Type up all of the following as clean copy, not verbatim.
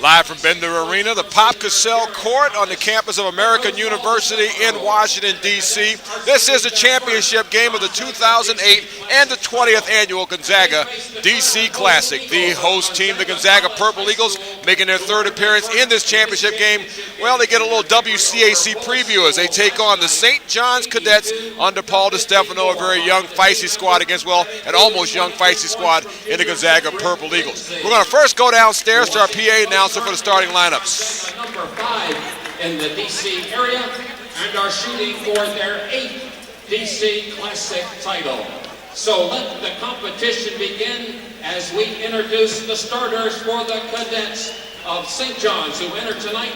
Live from Bender Arena, the Pop Cassell Court on the campus of American University in Washington, D.C. This is the championship game of the 2008 and the 20th annual Gonzaga D.C. Classic. The host team, the Gonzaga Purple Eagles, making their third appearance in this championship game. Well, they get a little WCAC preview as they take on the St. John's Cadets under Paul DiStefano, a very young, feisty squad against, well, an almost young, feisty squad in the Gonzaga Purple Eagles. We're going to first go downstairs to our PA announcer for the starting lineups. Number 5 in the DC area and are shooting for their 8th DC Classic title. So let the competition begin as we introduce the starters for the cadets of St. John's, who enter tonight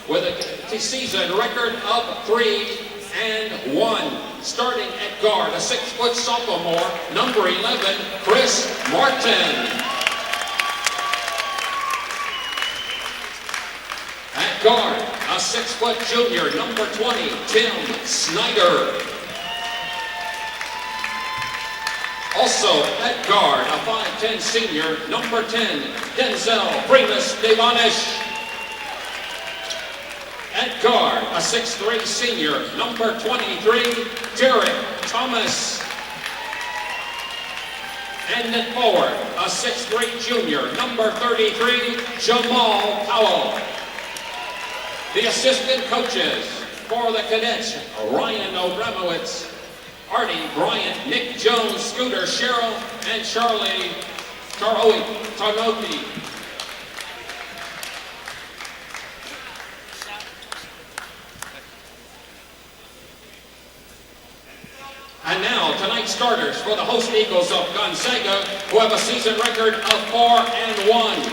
with a season record of 3-1. Starting at guard, a 6-foot sophomore, number 11, Chris Martin. At guard, a 6-foot junior, number 20, Tim Snyder. Also at guard, a 5'10 senior, number 10, Denzel Primus Devanish. At guard, a 6'3 senior, number 23, Derek Thomas. And at forward, a 6'3 junior, number 33, Jamal Powell. The assistant coaches for the cadets, Ryan Obramowitz, Artie Bryant, Nick Jones, Scooter Sherrill, and Charlie Tarnoki. And now, tonight's starters for the host Eagles of Gonzaga, who have a season record of 4-1.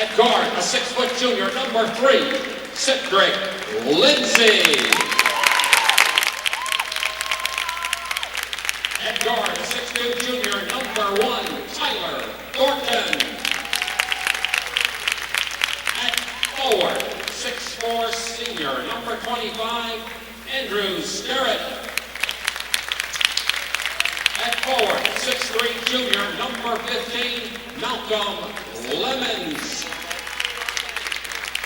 At guard, a 6-foot junior, number 3, Cedric Lindsay. At guard, a 6'2 junior, number 1, Tyler Thornton. At forward, 6'4 senior, number 25, Andrew Starrett. At forward, 6'3 junior, number 15, Malcolm Lemons.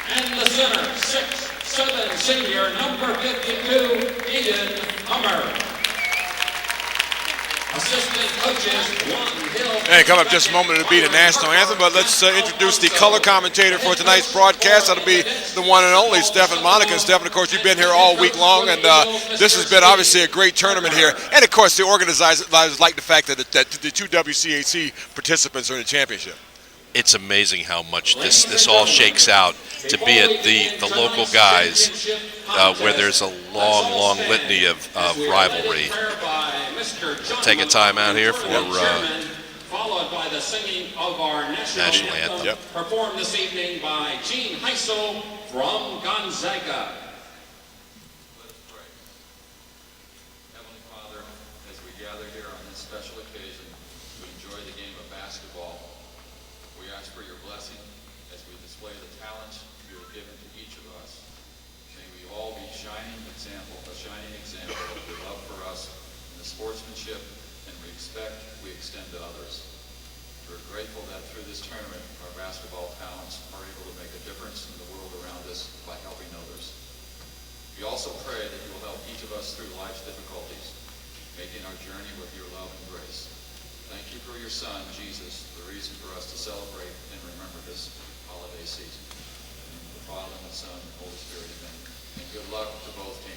And the center, 6'7 senior, number 52, Eden Hummer. Assistant coaches, Juan Hill. Hey, come up just a moment to be the national anthem, but let's introduce the color commentator for tonight's broadcast. That'll be the one and only Stephen Monica. And Stephen, of course, you've been here all week long, and this has been obviously a great tournament here. And of course, the organizers like the fact that the two WCAC participants are in the championship. It's amazing how much this all shakes out to be at the local guys where there's a long litany of rivalry. Take a time out here for followed by the singing of our national anthem. Yep. Performed this evening by Gene Heisel from Gonzaga. Let us pray. Heavenly Father, as we gather here on this special occasion to enjoy the game of basketball, we ask for your blessing as we display the talents you have given to each of us. May we all be a shining example of your love for us and the sportsmanship and respect we extend to others. We're grateful that through this tournament, our basketball talents are able to make a difference in the world around us by helping others. We also pray that you will help each of us through life's difficulties, making our journey with your love and grace. Thank you for your Son, Jesus, the reason for us to celebrate and remember this holiday season. In the name of the Father, and the Son, and the Holy Spirit, amen. And good luck to both teams.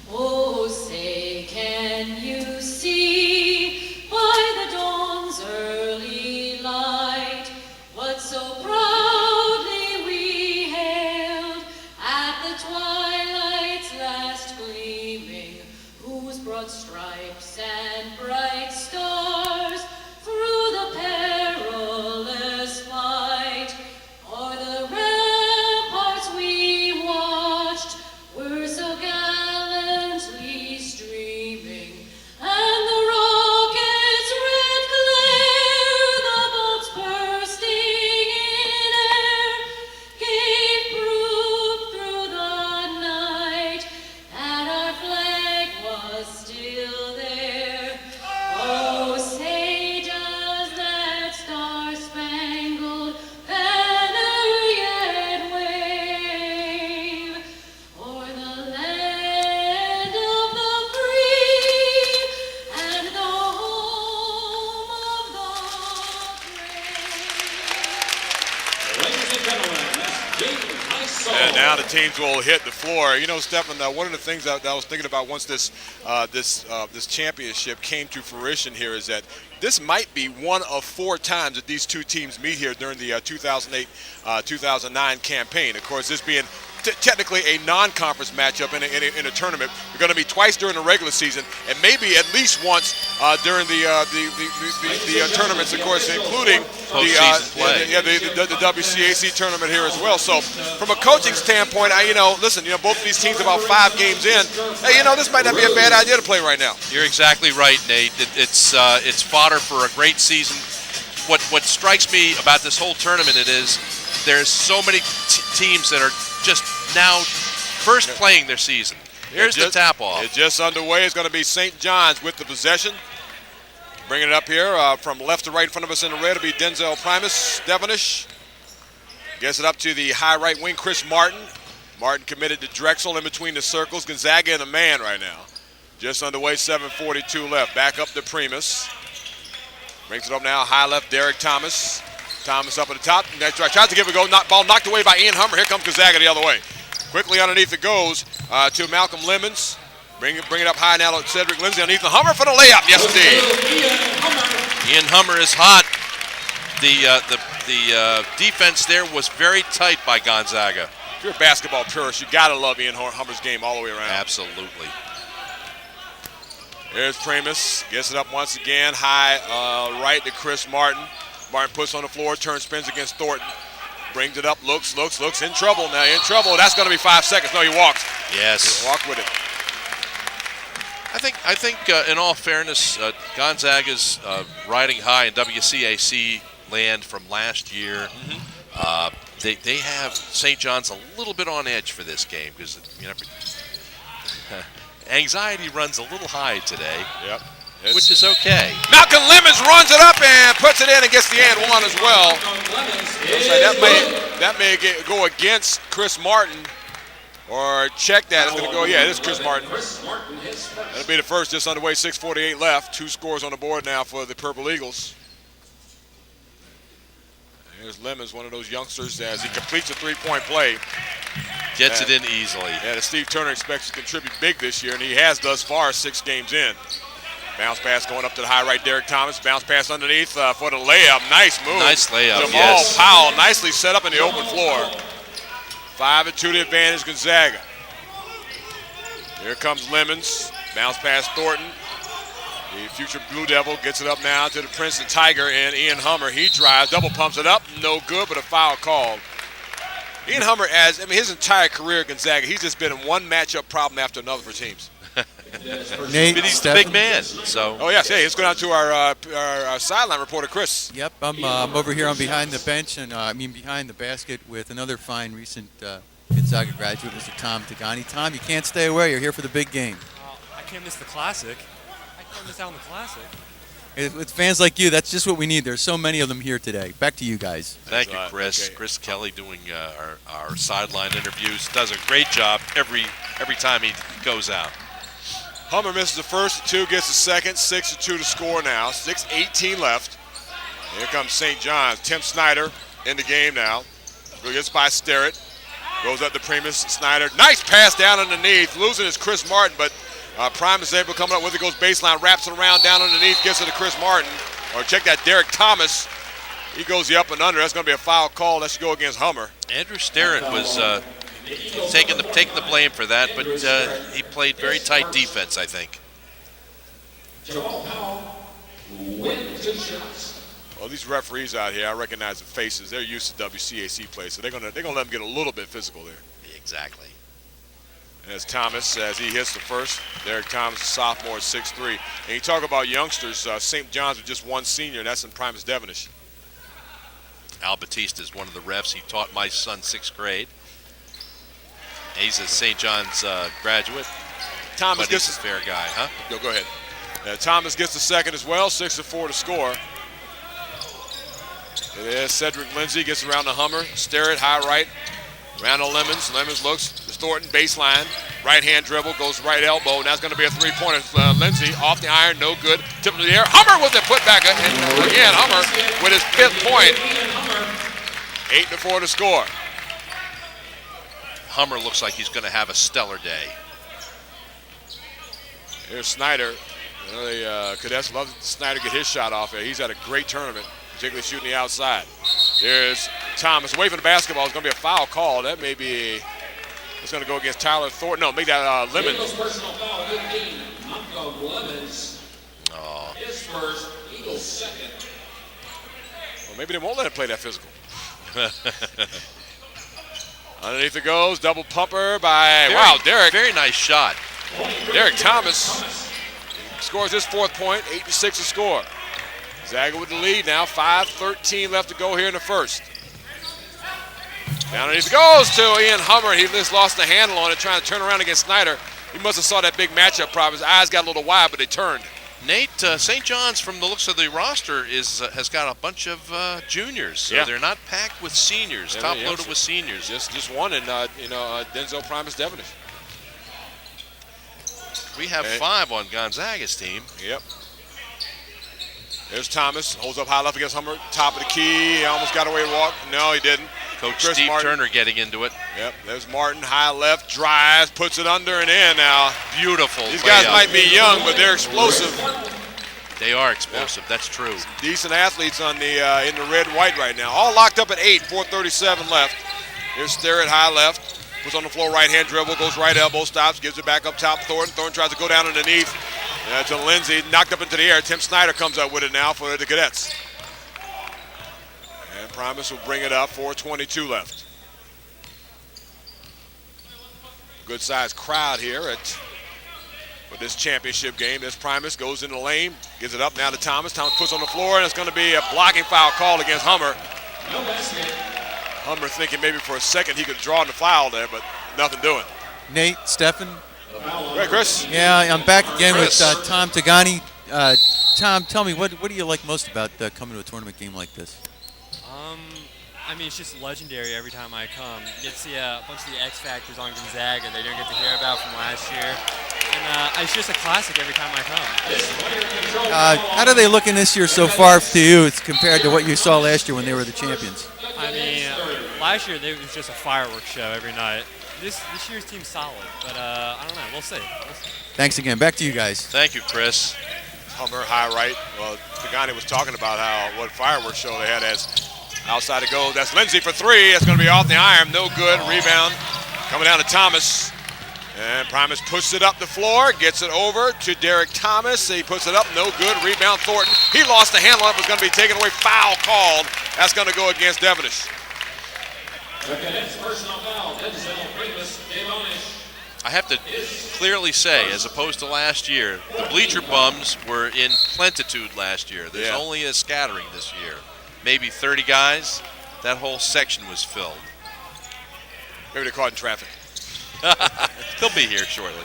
Oh, say, can you see by the dawn's early light what so proudly we hailed at the twilight's last gleaming, whose broad stripes and bright stars through the perilous fight And now the teams will hit the floor. You know, Stephen, one of the things that I was thinking about once this championship came to fruition here is that this might be one of 4 times that these two teams meet here during the 2008-2009 campaign. Of course, this being technically a non-conference matchup in a tournament. We're going to be twice during the regular season, and maybe at least once during the tournaments, of course, including the WCAC tournament here as well. So, from a coaching standpoint, both of these teams about 5 games in. Hey, this might not be a bad idea to play right now. You're exactly right, Nate. It's fodder for a great season. What strikes me about this whole tournament is there's so many teams that are just now first playing their season. Here's the tap-off. It's just underway. It's going to be St. John's with the possession. Bringing it up here from left to right in front of us in the red will be Denzel Primus. Devonish gets it up to the high right wing, Chris Martin. Martin committed to Drexel in between the circles. Gonzaga in the man right now. Just underway, 7:42 left. Back up to Primus. Brings it up now, high left, Derek Thomas. Thomas up at the top. Tries to give it a go. Ball knocked away by Ian Hummer. Here comes Gonzaga the other way. Quickly underneath it goes to Malcolm Lemons. Bring it up high now to Cedric Lindsay underneath the Hummer for the layup. Yes, indeed. Ian Hummer is hot. The defense there was very tight by Gonzaga. If you're a basketball purist, you got to love Ian Hummer's game all the way around. Absolutely. There's Primus. Gets it up once again. High right to Chris Martin. Martin puts on the floor, turns, spins against Thornton. Brings it up, looks. In trouble now, in trouble. That's going to be 5 seconds. No, he walks. Yes. He'll walk with it. I think in all fairness, Gonzaga's riding high in WCAC land from last year. Mm-hmm. They have St. John's a little bit on edge for this game because anxiety runs a little high today. Yep. Which is okay. Malcolm Lemons runs it up and puts it in and gets the and one as well. That may go against Chris Martin or check that. It's going to go, it is Chris Martin. That'll be the first, just underway, 6:48 left. 2 scores on the board now for the Purple Eagles. Here's Lemons, one of those youngsters, as he completes a 3-point play. Gets it in easily. And Steve Turner expects to contribute big this year, and he has thus far 6 games in. Bounce pass going up to the high right, Derek Thomas. Bounce pass underneath for the layup. Nice move. Nice layup, Jamal Powell nicely set up in the open floor. 5-2 the advantage, Gonzaga. Here comes Lemons. Bounce pass Thornton. The future Blue Devil gets it up now to the Princeton Tiger and Ian Hummer. He drives, double pumps it up. No good, but a foul called. Ian Hummer, his entire career at Gonzaga, he's just been in one matchup problem after another for teams. Nate, but he's the big man. So. Oh yes, let's go down to our sideline reporter, Chris. Yep, I'm over here on behind the bench and behind the basket with another fine recent Gonzaga graduate, Mr. Tom Tagani. Tom, you can't stay away. You're here for the big game. I can't miss the Classic. I can't miss out on the Classic. With fans like you, that's just what we need. There's so many of them here today. Back to you guys. Thank you, Chris. Okay. Chris Kelly doing our sideline interviews. Does a great job every time he goes out. Hummer misses the first, 2 gets the second, 6-2 to score now. 6:18 left. Here comes St. John's. Tim Snyder in the game now. Gets by Sterrett. Goes up to Primus. Snyder. Nice pass down underneath. Losing is Chris Martin, but Primus is able to come up with it. Goes baseline, wraps it around down underneath, gets it to Chris Martin. Or check that, Derek Thomas. He goes the up and under. That's going to be a foul call. That should go against Hummer. Andrew Sterrett was taking the blame for that, but he played very tight defense, I think. Well, these referees out here, I recognize the faces. They're used to WCAC play, so they're gonna let them get a little bit physical there. Exactly. And as Thomas, as he hits the first, Derek Thomas, a sophomore, 6'3". And you talk about youngsters, St. John's with just 1 senior, and that's in Primus Devonish. Al Batista is one of the refs. He taught my son 6th grade. He's a St. John's graduate. Thomas gets a fair guy, huh? Go ahead. Thomas gets the second as well, 6-4 to score. It is Cedric Lindsay gets around the Hummer. Sterrett, high right. Around to Lemons. Lemons looks. Thornton, baseline. Right-hand dribble, goes right elbow. Now it's going to be a 3-pointer. Lindsay off the iron, no good. Tip of the air. Hummer with the putback. And again, Hummer with his 5th point. 8-4 to score. Hummer looks like he's going to have a stellar day. Here's Snyder. You know, the cadets love Snyder get his shot off there. He's had a great tournament, particularly shooting the outside. There's Thomas away from the basketball. It's going to be a foul call. That may be. It's going to go against Tyler Thornton. No, make that Lemon. Eagles personal foul, 15. Malcolm Lemons. Oh. His first, Eagles second. Well, maybe they won't let him play that physical. Underneath it goes. Double pumper by, Derek. Very nice shot. Derek Thomas scores his 4th point, 8-6 to score. Gonzaga with the lead now, 5:13 left to go here in the first. Down underneath it goes to Ian Hummer. He just lost the handle on it, trying to turn around against Snyder. He must have saw that big matchup problem. His eyes got a little wide, but they turned. Nate, St. John's, from the looks of the roster, has got a bunch of juniors. So they're not packed with seniors, top-loaded with seniors. Just one, and Denzel Primus Devonish. We have 5 on Gonzaga's team. Yep. There's Thomas, holds up high left against Hummer, top of the key. He almost got away to walk. No, he didn't. Coach Chris Steve Martin. Turner getting into it. Yep, there's Martin, high left, drives, puts it under and in now. Beautiful. These guys might be young, but they're explosive. They are explosive, that's true. Decent athletes on the in the red and white right now. All locked up at 8, 4:37 left. Here's Sterrett, high left. Puts on the floor, right-hand dribble, goes right elbow, stops, gives it back up top. Thornton tries to go down underneath to Lindsey. Knocked up into the air. Tim Snyder comes up with it now for the cadets. And Primus will bring it up, 4:22 left. Good sized crowd here for this championship game. This Primus goes in the lane, gives it up now to Thomas. Thomas puts on the floor, and it's going to be a blocking foul call against Hummer. No basket. Hummer thinking maybe for a second he could draw the foul there, but nothing doing. Nate, Stefan. Right, Chris? Yeah, I'm back again Chris. with Tom Tagani. Tom, tell me, what do you like most about coming to a tournament game like this? I mean, it's just legendary every time I come. You get to see a bunch of the X Factors on Gonzaga that you don't get to hear about from last year. And it's just a classic every time I come. How do they look in this year so far to you as compared to what you saw last year when they were the champions? I mean, last year it was just a fireworks show every night. This year's team's solid, but I don't know. We'll see. Thanks again. Back to you guys. Thank you, Chris. Hummer, high right. Well, Tagani was talking about what fireworks show they had as outside it goes. That's Lindsey for 3. That's going to be off the iron. No good. Rebound coming down to Thomas. And Primus pushes it up the floor, gets it over to Derek Thomas. He puts it up, no good. Rebound Thornton. He lost the handle on it, was going to be taken away. Foul called. That's going to go against Devonish. The cadets personal foul, Denzel Primus Devonish. I have to clearly say, as opposed to last year, the bleacher bums were in plentitude last year. There's only a scattering this year. Maybe 30 guys. That whole section was filled. Maybe they're caught in traffic. They'll be here shortly.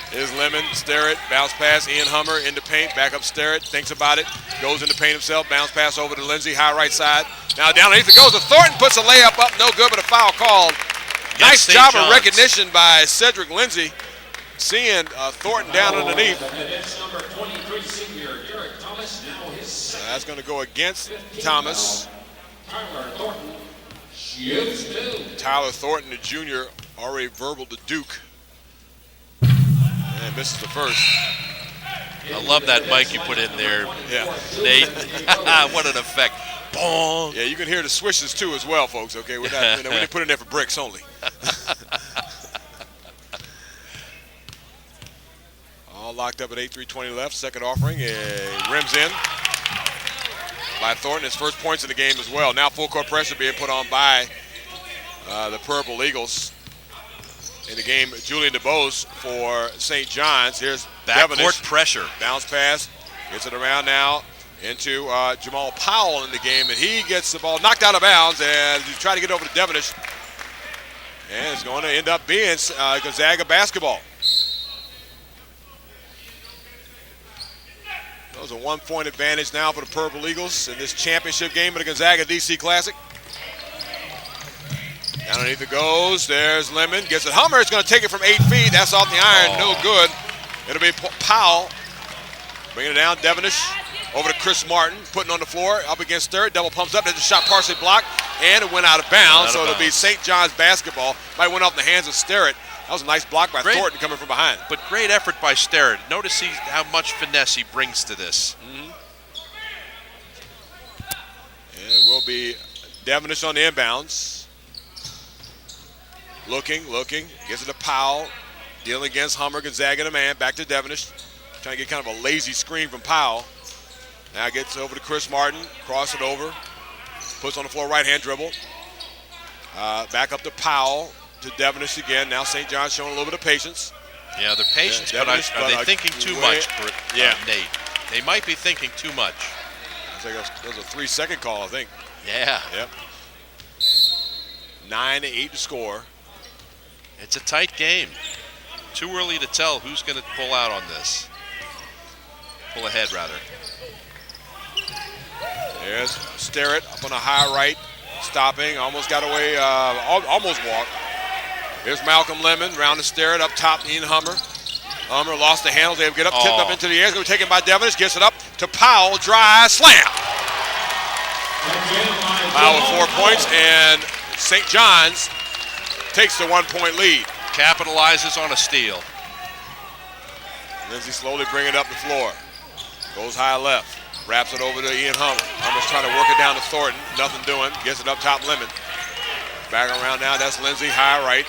Here's Lemon, Sterrett, bounce pass, Ian Hummer into paint, back up Sterrett, thinks about it, goes into paint himself, bounce pass over to Lindsey, high right side. Now down underneath it goes to Thornton, puts a layup up, no good, but a foul called. Nice job of recognition by Cedric Lindsey, seeing Thornton down underneath. The cadets number 23 senior Derek Thomas, now his That's going to go against Thomas. Tyler Thornton shoots 2. Tyler Thornton, the junior, already verbal to Duke. And misses the first. I love that mic you put in there, Yeah. Nate. What an effect. Boom. Yeah, you can hear the swishes too as well, folks, okay? We're not, we didn't put it in there for bricks only. All locked up at 8:3:20 left. Second offering, rims in by Thornton. His first points in the game as well. Now full court pressure being put on by the Purple Eagles. In the game, Julian DeBose for St. John's. Here's Backcourt Devonish. pressure. Bounce pass, gets it around now into Jamal Powell in the game, and he gets the ball knocked out of bounds and he's trying to get over to Devonish. And it's going to end up being Gonzaga basketball. That was a 1-point advantage now for the Purple Eagles in this championship game of the Gonzaga DC Classic. Down underneath it goes. There's Lemon. Gets it. Hummer is going to take it from 8 feet. That's off the iron. No good. It'll be Powell. Bringing it down. Devonish over to Chris Martin. Putting on the floor. Up against third. Double pumps up. There's a shot partially blocked. and it went out of bounds. Out of So it'll be bounds. St. John's basketball. Might went off in the hands of Sterrett. That was a nice block by Great. Thornton coming from behind. But great effort by Sterrett. Notice how much finesse he brings to this. And it will be Devenish on the inbounds. Looking, gets it to Powell. Dealing against Hummer, Gonzaga the man. Back to Devenish. Trying to get kind of a lazy screen from Powell. Now gets over to Chris Martin. Cross it over. Puts on the floor, right-hand dribble. Back up to Powell. To Devenish again. Now St. John's showing a little bit of patience. Yeah, they're patient, Yeah, but Devenish, are they but, thinking too way- much, Yeah. Nate? They might be thinking too much. I think that was a 3-second call, I think. Yeah. Yep. 9-8 to score. It's a tight game. Too early to tell who's going to pull out on this. Pull ahead, rather. There's Sterrett up on a high right. Stopping. Almost got away. Almost walked. Here's Malcolm Lemon. Round to Sterrett. Up top, Ian Hummer. Hummer lost the handles. They get up, tipped up into the air. It's going to be taken by Devenish. Gets it up to Powell. Dry slam. Powell with 4 points. And St. John's takes the 1-point lead. Capitalizes on a steal. Lindsay slowly bringing it up the floor. Goes high left. Wraps it over to Ian Hummer. Hummer's trying to work it down to Thornton. Nothing doing. Gets it up top, Lemon. Back around now. That's Lindsay, high right.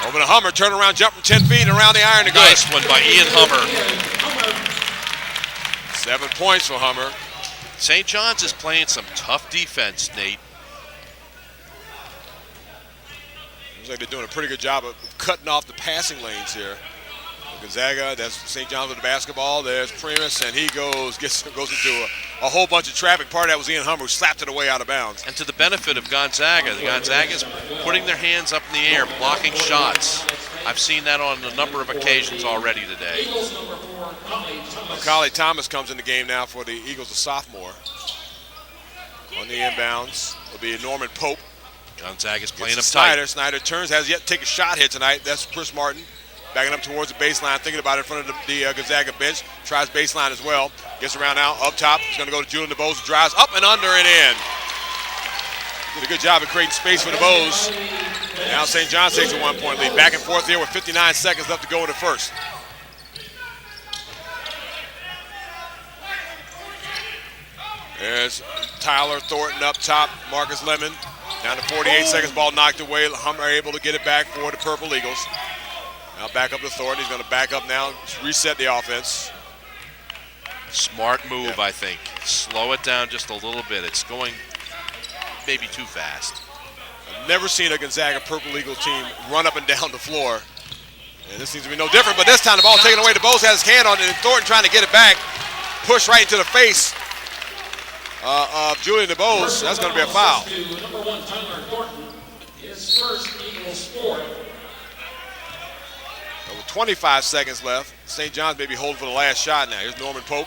Over to Hummer. Turn around, jump from 10 feet and around the iron to good. Nice one by Ian Hummer. 7 points for Hummer. St. John's is playing some tough defense, Nate. Looks like they're doing a pretty good job of cutting off the passing lanes here. Gonzaga, that's St. John's with the basketball. There's Primus, and he goes into a whole bunch of traffic. Part of that was Ian Hummer, who slapped it away out of bounds. And to the benefit of Gonzaga, the Gonzaga's putting their hands up in the air, blocking shots. I've seen that on a number of occasions already today. Macaulay Thomas comes in the game now for the Eagles, a sophomore. On the inbounds will be Norman Pope. Gonzaga's playing him Gets to tight. Snyder. Snyder turns, has yet to take a shot here tonight. That's Chris Martin. Backing up towards the baseline, thinking about it in front of the Gonzaga bench. Tries baseline as well. Gets around now, up top. He's going to go to Julian DeBose. Drives up and under and in. Did a good job of creating space for DeBose. Now St. John's takes a 1-point lead. Back and forth here with 59 seconds left to go in the first. There's Tyler Thornton up top. Marcus Lemon. Down to 48 seconds. Ball knocked away. Hummer able to get it back for the Purple Eagles. Now back up to Thornton. He's going to back up now, reset the offense. Smart move, I think. Slow it down just a little bit. It's going maybe too fast. I've never seen a Gonzaga Purple Eagle team run up and down the floor. And this seems to be no different, but this time the ball taken away. DeBose has his hand on it, and Thornton trying to get it back. Push right into the face of Julian DeBose. That's going to be a foul. Number 1, Tyler Thornton, his first Eagles fourth. With 25 seconds left, St. John's may be holding for the last shot now. Here's Norman Pope.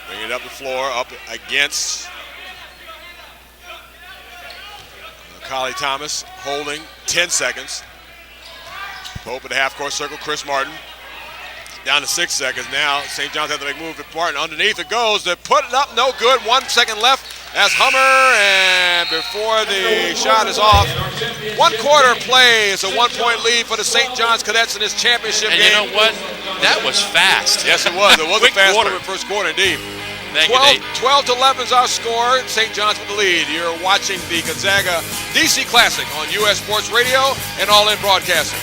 Bringing it up the floor, up against Macaulay Thomas, holding 10 seconds. Pope at the half-court circle, Chris Martin. Down to 6 seconds now. St. John's have to make a move to Martin. Underneath it goes. They put it up, no good. 1 second left. That's Hummer, and before the shot is off, 1/4 play. It's a 1-point lead for the St. John's Cadets in this championship And game. you know what? That was fast. Yes, it was. It was a Quick fast quarter. one in the first quarter, indeed. Thank you, Nate. 12-11 is our score. St. John's with the lead. You're watching the Gonzaga DC Classic on US Sports Radio and All In Broadcasting.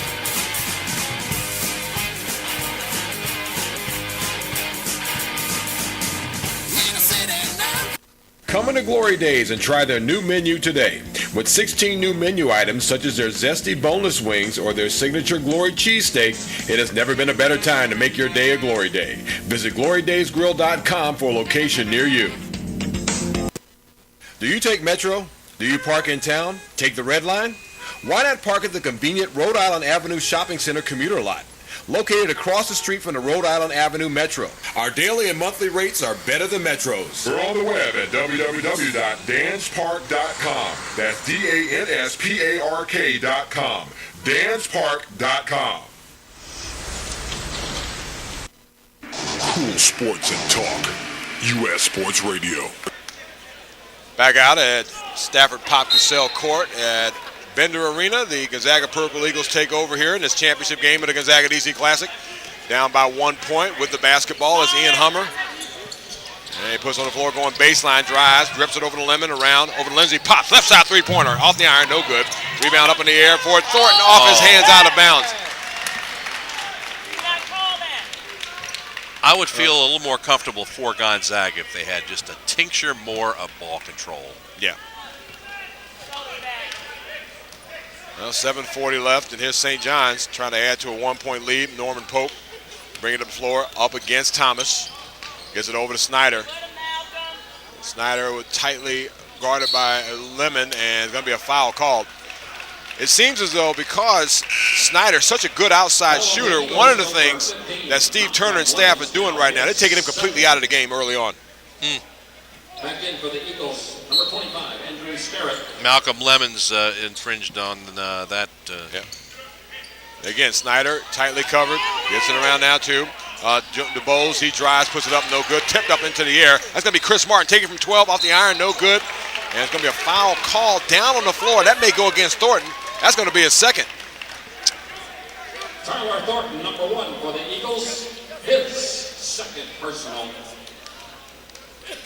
Come into Glory Days and try their new menu today. With 16 new menu items such as their zesty boneless wings or their signature Glory cheesesteak, it has never been a better time to make your day a Glory Day. Visit glorydaysgrill.com for a location near you. Do you take Metro? Do you park in town? Take the Red Line? Why not park at the convenient Rhode Island Avenue Shopping Center commuter lot? Located across the street from the Rhode Island Avenue Metro. Our daily and monthly rates are better than Metro's. We're on the web at www.danspark.com. That's DANSPARK.com. Danspark.com. Cool sports and talk. U.S. Sports Radio. Back out at Stafford Pop Cassell Court at Bender Arena. The Gonzaga Purple Eagles take over here in this championship game of the Gonzaga DC Classic. Down by 1 point with the basketball is Ian Hummer. And he puts on the floor, going baseline, drives, drips it over to Lemon, around, over to Lindsey, pops, left side three-pointer, off the iron, no good. Rebound up in the air for Thornton, off his hands, out of bounds. I would feel a little more comfortable for Gonzaga if they had just a tincture more of ball control. Yeah. Well, 7:40 left, and here's St. John's trying to add to a 1-point lead. Norman Pope bringing it up the floor, up against Thomas. Gets it over to Snyder. Snyder was tightly guarded by Lemon, and it's going to be a foul called. It seems as though because Snyder's such a good outside shooter, one of the things that Steve Turner and staff are doing right now, they're taking him completely out of the game early on. Back in for the Eagles, number 25, Andrew Sterrett. Malcolm Lemons infringed on that. Yeah. Again, Snyder tightly covered, gets it around now too. DeBose, he drives, puts it up, no good. Tipped up into the air. That's going to be Chris Martin taking from 12 off the iron, no good. And it's going to be a foul call down on the floor. That may go against Thornton. That's going to be his second. Tyler Thornton, number 1 for the Eagles, his second personal.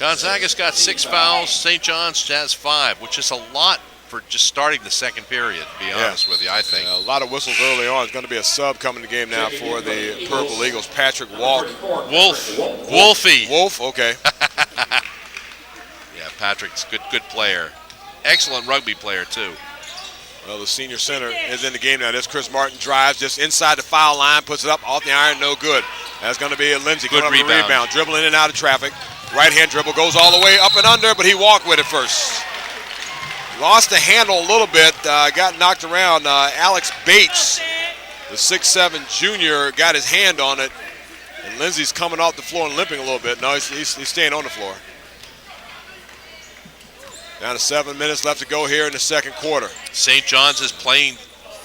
Gonzaga's got 6 fouls. St. John's has 5, which is a lot for just starting the second period, to be honest with you, I think. A lot of whistles early on. It's going to be a sub coming to the game now for the Purple Eagles. Patrick Wolfie. Wolf, okay. Yeah, Patrick's good player. Excellent rugby player, too. Well, the senior center is in the game now. This Chris Martin drives just inside the foul line, puts it up off the iron, no good. That's going to be Lindsey. Good rebound. Dribbling in and out of traffic. Right-hand dribble goes all the way up and under, but he walked with it first. Lost the handle a little bit, got knocked around. Alex Bates, the 6'7 junior, got his hand on it. And Lindsey's coming off the floor and limping a little bit. No, he's staying on the floor. Down to 7 minutes left to go here in the second quarter. St. John's is playing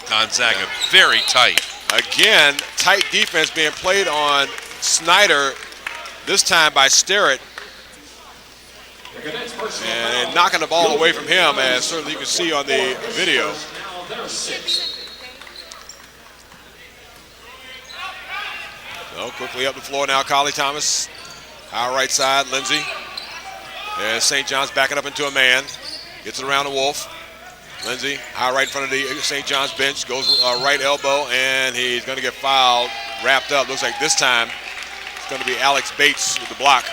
Gonzaga very tight. Again, tight defense being played on Snyder, this time by Sterrett. And knocking the ball away from him, as certainly you can see on the video. So quickly up the floor now, Collie Thomas. High right side, Lindsey. And St. John's backing up into a man. Gets it around the Wolf. Lindsey, high right in front of the St. John's bench. Goes right elbow, and he's going to get fouled. Wrapped up. Looks like this time it's going to be Alex Bates with the block.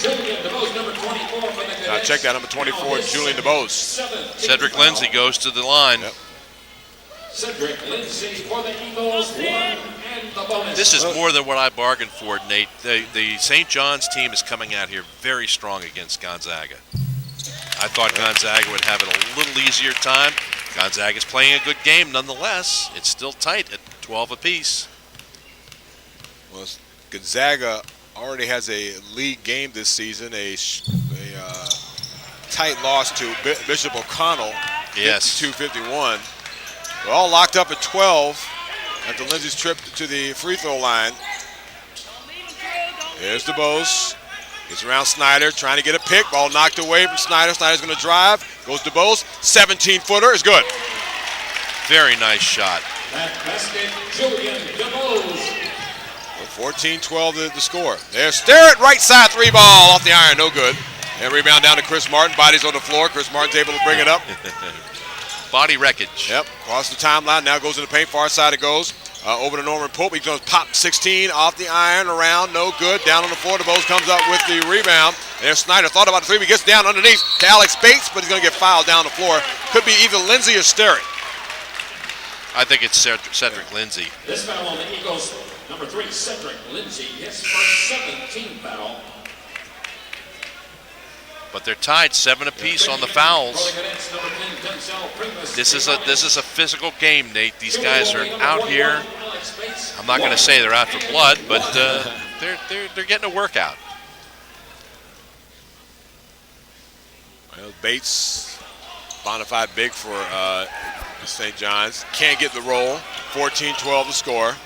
Julian DeBose, number 24 for the Cadets. Now check that, number 24, Julian DeBose. Cedric Lindsey goes to the line. Yep. Cedric Lindsey for the Eagles, 1 and the bonus. This is more than what I bargained for, Nate. The St. John's team is coming out here very strong against Gonzaga. I thought Gonzaga would have it a little easier time. Gonzaga's playing a good game nonetheless. It's still tight at 12 apiece. Well, Gonzaga already has a league game this season, a tight loss to Bishop O'Connell, Yes. 52-51. We're all locked up at 12 after Lindsey's trip to the free throw line. There's DeBose. Gets around Snyder, trying to get a pick. Ball knocked away from Snyder. Snyder's going to drive. Goes DeBose. 17-footer is good. Very nice shot. That basket, Julian DeBose. 14-12 the score. There's Sterrett, right side three ball off the iron, no good. And rebound down to Chris Martin. Bodies on the floor. Chris Martin's able to bring it up. Body wreckage. Yep, across the timeline. Now goes in the paint. Far side it goes. Over to Norman Pope. He goes pop 16 off the iron, around, no good. Down on the floor. DeBose comes up with the rebound. There's Snyder. Thought about the three, but he gets down underneath to Alex Bates, but he's going to get fouled down the floor. Could be either Lindsey or Sterrett. I think it's Cedric Lindsey. This foul on the Eagles, number 3, Cedric Lindsey, his first 17th foul. But they're tied 7 apiece on the fouls. This is a physical game, Nate. These guys are out here. I'm not going to say they're out for blood, but they're getting a workout. Well, Bates bonafide big for St. John's. Can't get the roll. 14-12 the score.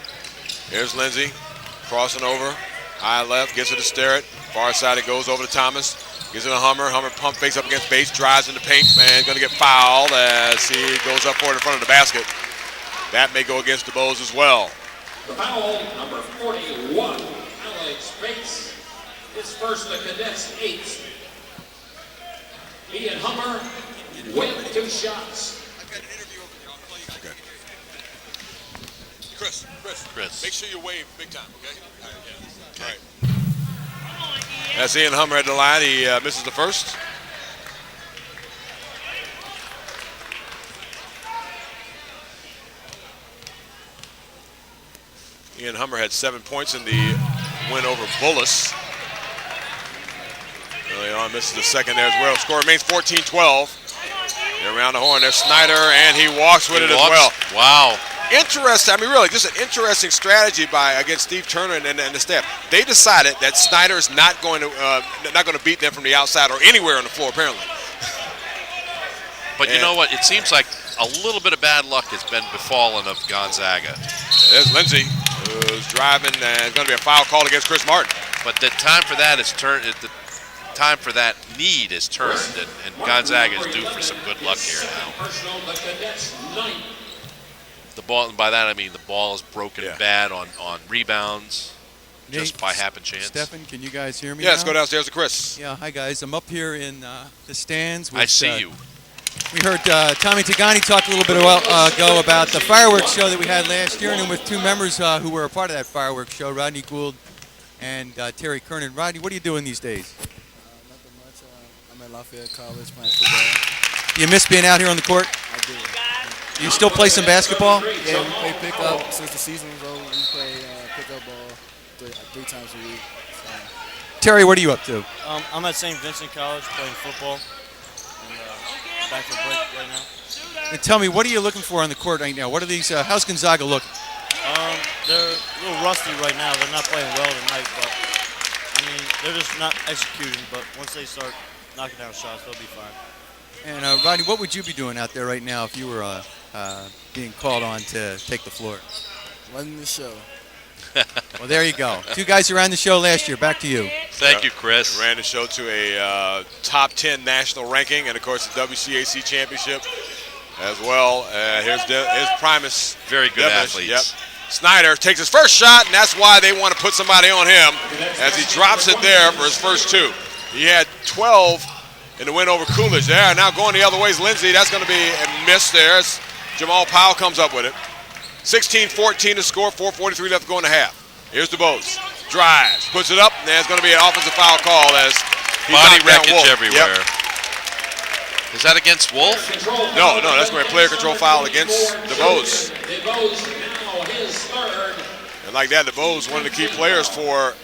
Here's Lindsey crossing over. High left, gets it to Sterrett. Far side it goes over to Thomas. Gives it to Hummer. Hummer pump fakes up against base, drives in the paint. Man, going to get fouled as he goes up for it in front of the basket. That may go against DeBose as well. The foul, number 41, Alex Bates. His first, the Cadets' 8th. Ian Hummer with 2 shots. I've got an interview over here. I'll call you. Okay. Chris, make sure you wave big time, okay? All right. That's Ian Hummer at the line. He misses the first. Ian Hummer had 7 points in the win over Bullis. Early on, misses the second there as well. Score remains 14-12. They're around the horn. There's Snyder, and he walks with it as well. Wow. Interesting. I mean, really, just an interesting strategy against Steve Turner and the staff. They decided that Snyder is not going to beat them from the outside or anywhere on the floor, apparently. But you know what? It seems like a little bit of bad luck has been befallen of Gonzaga. There's Lindsey, who's driving, and it's going to be a foul called against Chris Martin. But the time for that is turned. The time for that need is turned, and Gonzaga is due for some good luck here now. The ball, and by that I mean the ball is broken bad on rebounds, Nate, just by happen chance. Stefan, can you guys hear me? Yeah, let's now? go downstairs to Chris. Yeah, hi guys. I'm up here in the stands. With, I see you. We heard Tommy Tagani talk a little bit ago about the fireworks show that we had last year, and then with 2 members who were a part of that fireworks show, Rodney Gould and Terry Kernan. Rodney, what are you doing these days? Nothing much. I'm at Lafayette College playing football. Do you miss being out here on the court? I do. You still play some basketball? Yeah, we play pickup since the season was over. We play pickup ball 3 times a week. So. Terry, what are you up to? I'm at St. Vincent College playing football. And back for break right now. And tell me, what are you looking for on the court right now? What are these? How's Gonzaga looking? They're a little rusty right now. They're not playing well tonight, but I mean, they're just not executing. But once they start knocking down shots, they'll be fine. And Rodney, what would you be doing out there right now if you were being called on to take the floor? Running the show. Well, there you go. 2 guys who ran the show last year. Back to you. Thank you, Chris. Ran the show to a top 10 national ranking, and of course the WCAC championship as well. Here's Primus. Very good athletes. Yep. Snyder takes his first shot, and that's why they want to put somebody on him as he drops it there for his first 2. He had 12 in the win over Coolidge there. Now going the other way is Lindsey. That's going to be a miss there. As Jamal Powell comes up with it. 16-14 to score, 4:43 left to go in the half. Here's DeBose. Drives, puts it up, and there's going to be an offensive foul call as he body knocked down wreckage Wolf. everywhere. Yep. Is that against Wolf? No, that's going to be a player control foul against DeBose. DeBose now his 3rd. And like that, DeBose, one of the key players for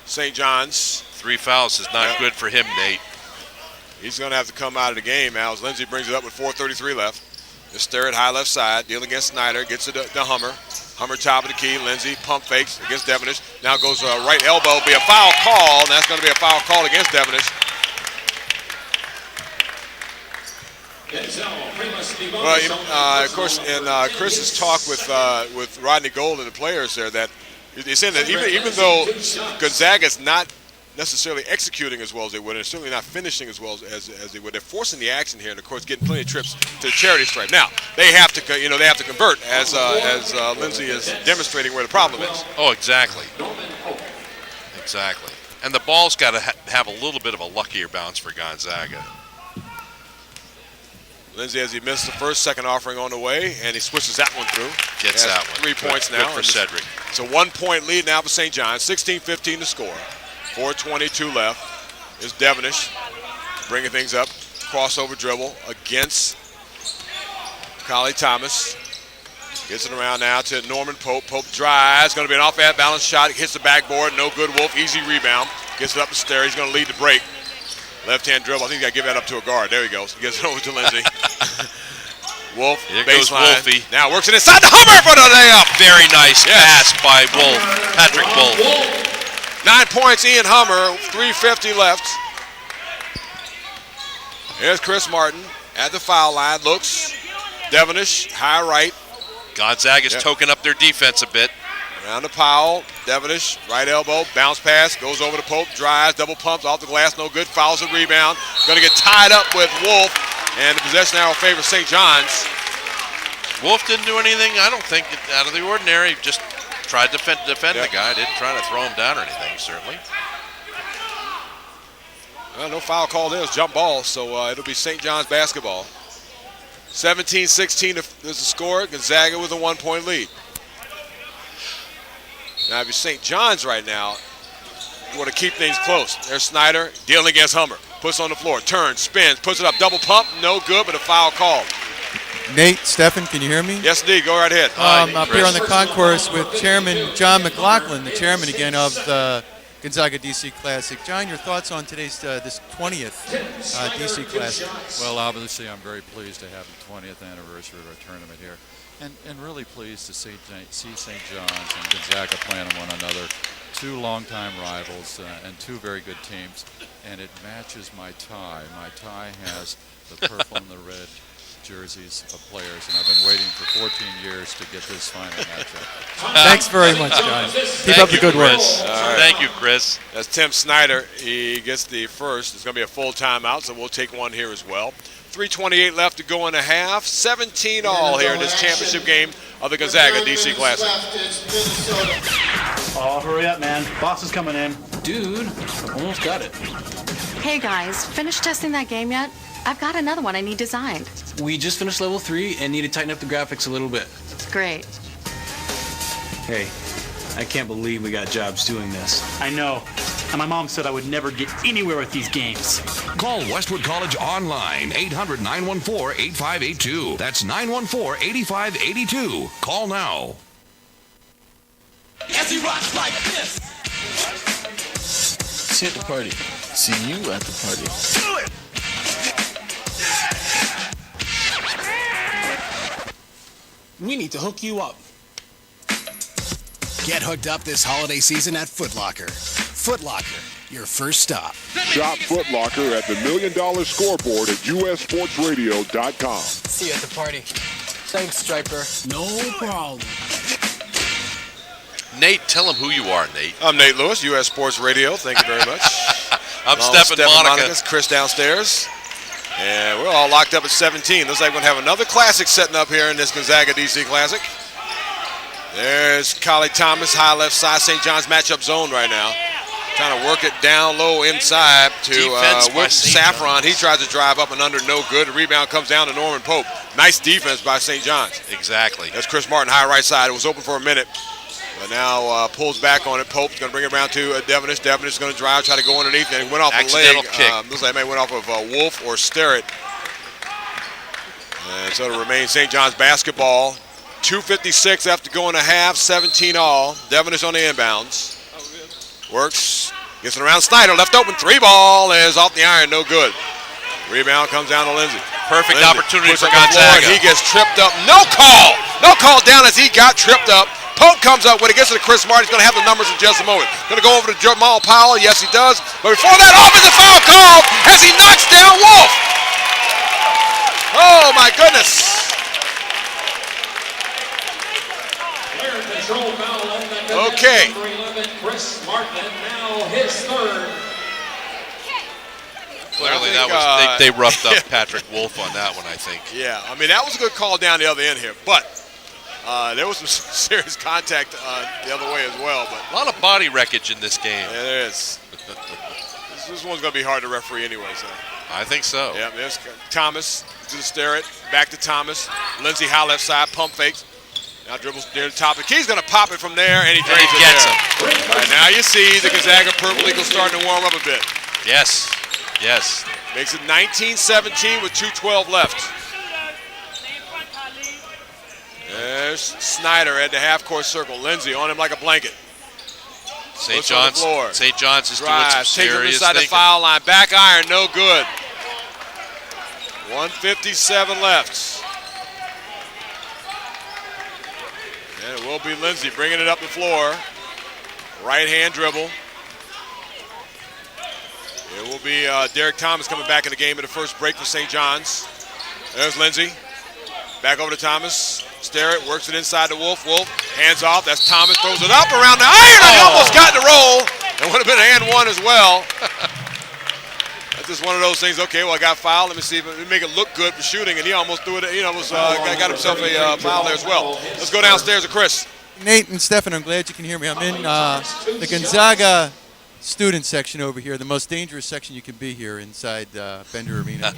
St. John's. 3 fouls is not good for him, Nate. He's going to have to come out of the game now as Lindsey brings it up with 4:33 left. Just stare at high left side, dealing against Snyder, gets it to Hummer. Hummer top of the key, Lindsey pump fakes against Devenish. Now goes right elbow, be a foul call, and that's going to be a foul call against Devenish. Well, of course, in Chris's talk with Rodney Gould and the players there, that he's saying that even though Gonzaga's not necessarily executing as well as they would, and certainly not finishing as well as they would, they're forcing the action here, and of course getting plenty of trips to the charity stripe. Now they have to, they have to convert as Lindsey is demonstrating where the problem is. Oh, exactly. Exactly. And the ball's got to have a little bit of a luckier bounce for Gonzaga. Lindsey, as he missed the first, second offering on the way, and he switches that one through. Gets that one. 3 points now. Good for Cedric. It's a 1-point lead now for St. John's. 16-15 to score. 4:22 left. Is Devenish bringing things up. Crossover dribble against Collie Thomas. Gets it around now to Norman Pope. Pope drives. Going to be an off-balance shot. Hits the backboard. No good. Wolf. Easy rebound. Gets it up the stair. He's going to lead the break. Left-hand dribble. I think you got to give that up to a guard. There he goes. He gets it over to Lindsey. Wolf. Here baseline. goes Wolfie. Now works it inside the Hummer for the layup. Very nice pass by Wolf. Patrick Wolf. 9 points, Ian Hummer, 3:50 left. Here's Chris Martin at the foul line. Looks. Devenish, high right. Gonzaga's toking up their defense a bit. Around to Powell. Devonish, right elbow, bounce pass, goes over to Pope, drives, double pumps, off the glass, no good, fouls the rebound. Going to get tied up with Wolf, and the possession now will favor St. John's. Wolf didn't do anything, I don't think, out of the ordinary. Just tried to defend the guy. Didn't try to throw him down or anything, certainly. Well, no foul call there. It was jump ball, so it'll be St. John's basketball. 17-16 is the score. Gonzaga with a 1-point lead. Now, if you're St. John's right now, you want to keep things close. There's Snyder dealing against Hummer. Puts on the floor, turns, spins, puts it up, double pump, no good, but a foul called. Nate, Stephen, can you hear me? Yes, indeed. Go right ahead. I'm up here on the concourse with Chairman John McLaughlin, the chairman again of the Gonzaga DC Classic. John, your thoughts on today's this 20th DC Classic? Well, obviously, I'm very pleased to have the 20th anniversary of our tournament here, and really pleased to see St. John's and Gonzaga playing one another. Two longtime rivals and two very good teams, and it matches my tie. My tie has the purple and the red jerseys of players, and I've been waiting for 14 years to get this final matchup. Thanks very much, John. Keep up the good work. Right. Thank you, Chris. That's Tim Snyder. He gets the first. It's going to be a full timeout, so we'll take one here as well. 3:28 left to go in a half. 17 all here in this championship game of the Gonzaga DC Classic. Oh, hurry up, man. Boss is coming in. Dude, almost got it. Hey, guys. Finished testing that game yet? I've got another one I need designed. We just finished level 3 and need to tighten up the graphics a little bit. Great. Hey, I can't believe we got jobs doing this. I know. And my mom said I would never get anywhere with these games. Call Westwood College online, 800-914-8582. That's 914-8582. Call now. As he rocks like this. See you at the party. See you at the party. Do it! We need to hook you up. Get hooked up this holiday season at Foot Locker. Foot Locker, your first stop. Shop Foot Locker at the $1 Million Scoreboard at ussportsradio.com. See you at the party. Thanks, Striper. No problem. Nate, tell him who you are, Nate. I'm Nate Lewis, US Sports Radio. Thank you very much. I'm Stephen Monica. Chris downstairs. And we're all locked up at 17. Looks like we're going to have another classic setting up here in this Gonzaga DC Classic. There's Collie Thomas, high left side. St. John's matchup zone right now. Trying to work it down low inside to Wilton Saffron. He tries to drive up and under, no good. The rebound comes down to Norman Pope. Nice defense by St. John's. Exactly. That's Chris Martin, high right side. It was open for a minute. But now pulls back on it. Pope's going to bring it around to Devonish. Devonish is going to drive, try to go underneath, and it went off the leg. Kick. Looks like it may went off of Wolf or Sterrett. And so it'll remain St. John's basketball. 2:56 after going a half, 17 all. Devonish on the inbounds. Works, gets it around Snyder, left open, 3-ball is off the iron, no good. Rebound comes down to Lindsey. Perfect Lindsey opportunity puts for it on the floor, Gonzaga. and he gets tripped up. No call! No call down as he got tripped up. Pope comes up when it gets to Chris Martin. He's going to have the numbers in just a moment. Going to go over to Jamal Powell. Yes, he does. But before that, offensive foul called as he knocks down Wolf. Oh, my goodness. Player control foul on the Okay. number 11, Chris Martin, and now his third. Clearly, that was they roughed up Patrick Wolf on that one, I think. Yeah, I mean, that was a good call down the other end here. But there was some serious contact the other way as well. But a lot of body wreckage in this game. Yeah, there is. This one's going to be hard to referee anyway. So. I think so. Yeah, there's Thomas to the Sterrett, back to Thomas. Lindsey high left side, pump fakes. Now dribbles near the top. The key's going to pop it from there, and he drains it gets there. him. All right, now you see the Gonzaga Purple Eagles starting to warm up a bit. Yes, yes. Makes it 19-17 with 2:12 left. There's Snyder at the half-court circle. Lindsey on him like a blanket. St. John's is doing some Takes him serious inside the thinking. foul line. Back iron, no good. 1:57 left. And it will be Lindsey bringing it up the floor. Right-hand dribble. It will be Derek Thomas coming back in the game at the first break for St. John's. There's Lindsey. Back over to Thomas. Sterrett works it inside to Wolf. Wolf hands off. That's Thomas. Throws it up around the iron. And he almost got in the roll. It would have been an and one as well. That's just one of those things. Okay, well, I got fouled. Let me see if we make it look good for shooting. And he almost threw it. He almost got himself a foul there as well. Let's go downstairs to Chris. Nate and Stefan, I'm glad you can hear me. I'm in the Gonzaga student section over here, the most dangerous section you can be here inside Bender Arena.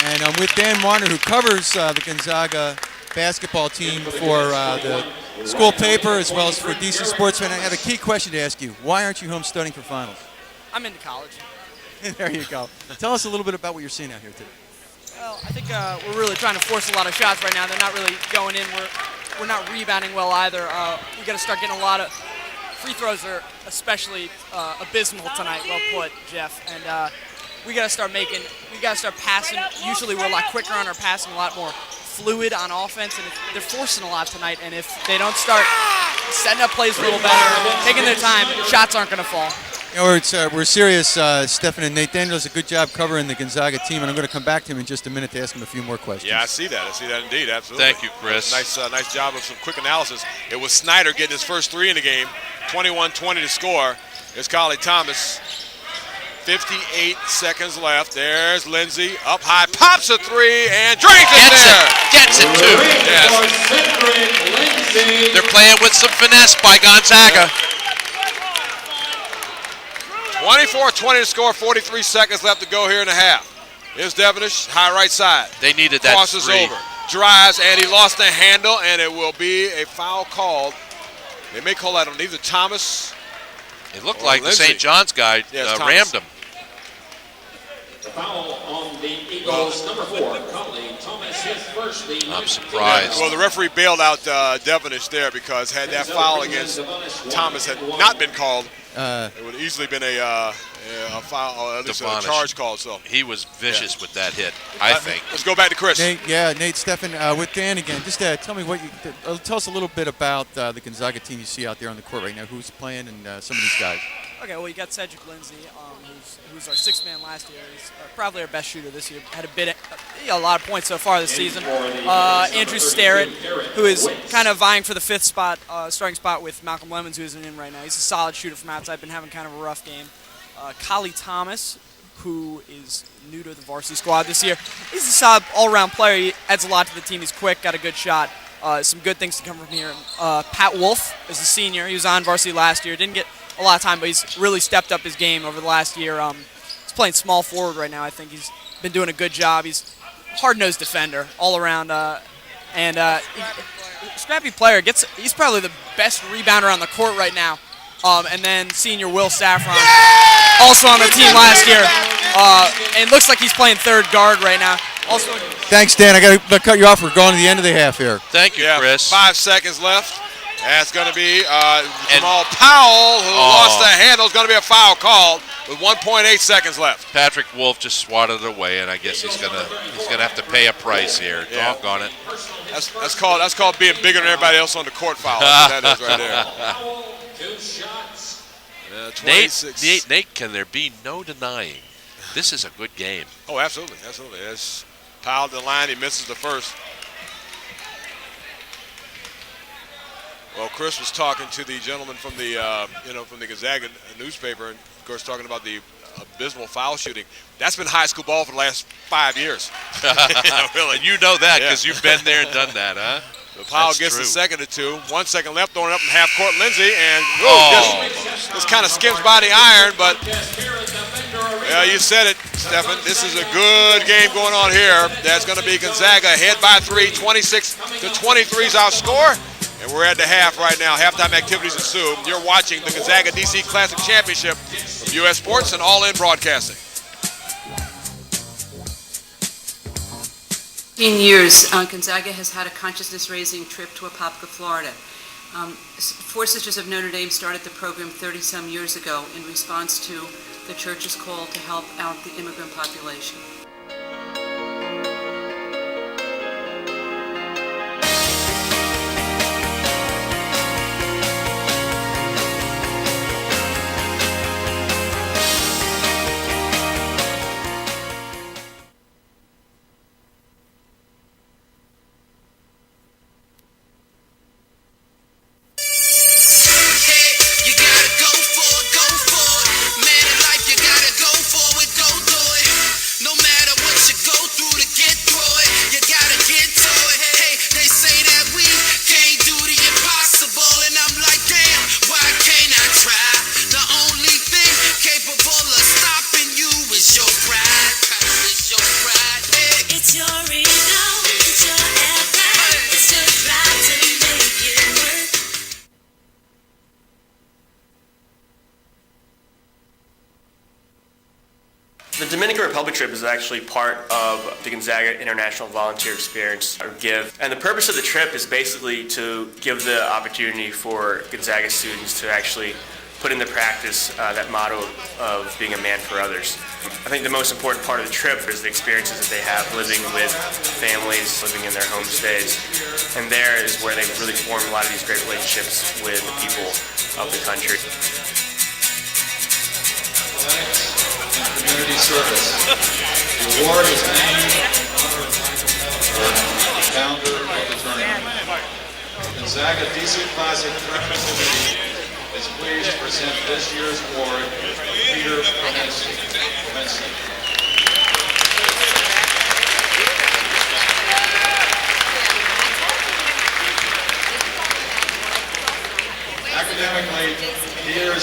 And I'm with Dan Marner, who covers the Gonzaga basketball team for the school paper as well as for DC Sportsman. I have a key question to ask you. Why aren't you home studying for finals? I'm into college. There you go. Tell us a little bit about what you're seeing out here today. Well, I think we're really trying to force a lot of shots right now. They're not really going in. We're not rebounding well either. We got to start getting a lot of free throws are especially abysmal tonight. Well put, Jeff. And we got to start making. We got to start passing. Usually we're a lot quicker on our passing, a lot more fluid on offense, and they're forcing a lot tonight. And if they don't start setting up plays a little better, taking their time, shots aren't going to fall. You know, we're serious. Stefan and Nate Daniel does a good job covering the Gonzaga team, and I'm going to come back to him in just a minute to ask him a few more questions. Yeah, I see that. I see that indeed. Absolutely. Thank you, Chris. Nice job of some quick analysis. It was Snyder getting his first three in the game. 21-20 to score. There's Collie Thomas. 58 seconds left. There's Lindsey. Up high. Pops a three and drains it there. Gets it, too. Yes. They're playing with some finesse by Gonzaga. 24-20 to score, 43 seconds left to go here in the half. Here's Devonish, high right side. They needed that crosses three. over, drives, and he lost the handle, and it will be a foul called. They may call that on either Thomas. It looked or like Lindsey. the St. John's guy rammed him. Foul on the Eagles, number 4, Collie Thomas, his first. I'm surprised. Well, the referee bailed out Devonish there because had that foul against Thomas had not been called, it would have easily been a foul, or at least a charge called. So he was vicious with that hit, I think. Let's go back to Chris. Nate, Stefan, with Dan again. Just tell me tell us a little bit about the Gonzaga team you see out there on the court right now. Who's playing and some of these guys. Okay, well, you got Cedric Lindsey, who's our sixth man last year. He's probably our best shooter this year. Had a lot of points so far this season. Andrew Sterrett, who is kind of vying for the fifth spot, starting spot with Malcolm Lemons, who isn't in right now. He's a solid shooter from outside. Been having kind of a rough game. Collie Thomas, who is new to the varsity squad this year. He's a solid all-around player. He adds a lot to the team. He's quick, got a good shot. Some good things to come from here. Pat Wolf is a senior. He was on varsity last year. Didn't get a lot of time, but he's really stepped up his game over the last year. He's playing small forward right now. I think he's been doing a good job. He's a hard-nosed defender all around, scrappy player. He's probably the best rebounder on the court right now. And then senior Will Saffron, also on the team last year. And it looks like he's playing third guard right now. Also, thanks, Dan. I got to cut you off. We're going to the end of the half here. Thank you, Chris. 5 seconds left. That's going to be Jamal Powell, who lost the handle. It's going to be a foul called with 1.8 seconds left. Patrick Wolf just swatted it away, and I guess he's gonna have to pay a price here. Yeah. Doggone it. That's called being bigger than everybody else on the court foul. That is right there. 2 shots. 26. Nate, can there be no denying this is a good game? Oh, absolutely. It's Powell to the line. He misses the first. Well, Chris was talking to the gentleman from the from the Gonzaga newspaper, and of course talking about the abysmal foul shooting. That's been high school ball for the last 5 years. Really, you know that because you've been there and done that, huh? So Powell gets true. the second to 2. 1 second left, throwing up in half court. Lindsey and just kind of skims by the iron, but you said it, Stefan. This is a good game going on here. That's going to be Gonzaga ahead by 3, 26-23 is our score. And we're at the half right now. Halftime activities ensue. You're watching the Gonzaga DC Classic Championship from U.S. Sports and All In Broadcasting. 15 years, Gonzaga has had a consciousness-raising trip to Apopka, Florida. 4 Sisters of Notre Dame started the program 30-some years ago in response to the church's call to help out the immigrant population. The Dominican Republic trip is actually part of the Gonzaga International Volunteer Experience, or GIVE. And the purpose of the trip is basically to give the opportunity for Gonzaga students to actually put into practice that motto of being a man for others. I think the most important part of the trip is the experiences that they have living with families, living in their homestays. And there is where they really form a lot of these great relationships with the people of the country. Community service. The award is named the founder of the tournament. Gonzaga DC Classic Tournament Committee is pleased to present this year's award to Peter Kaminsky. Academically, Peter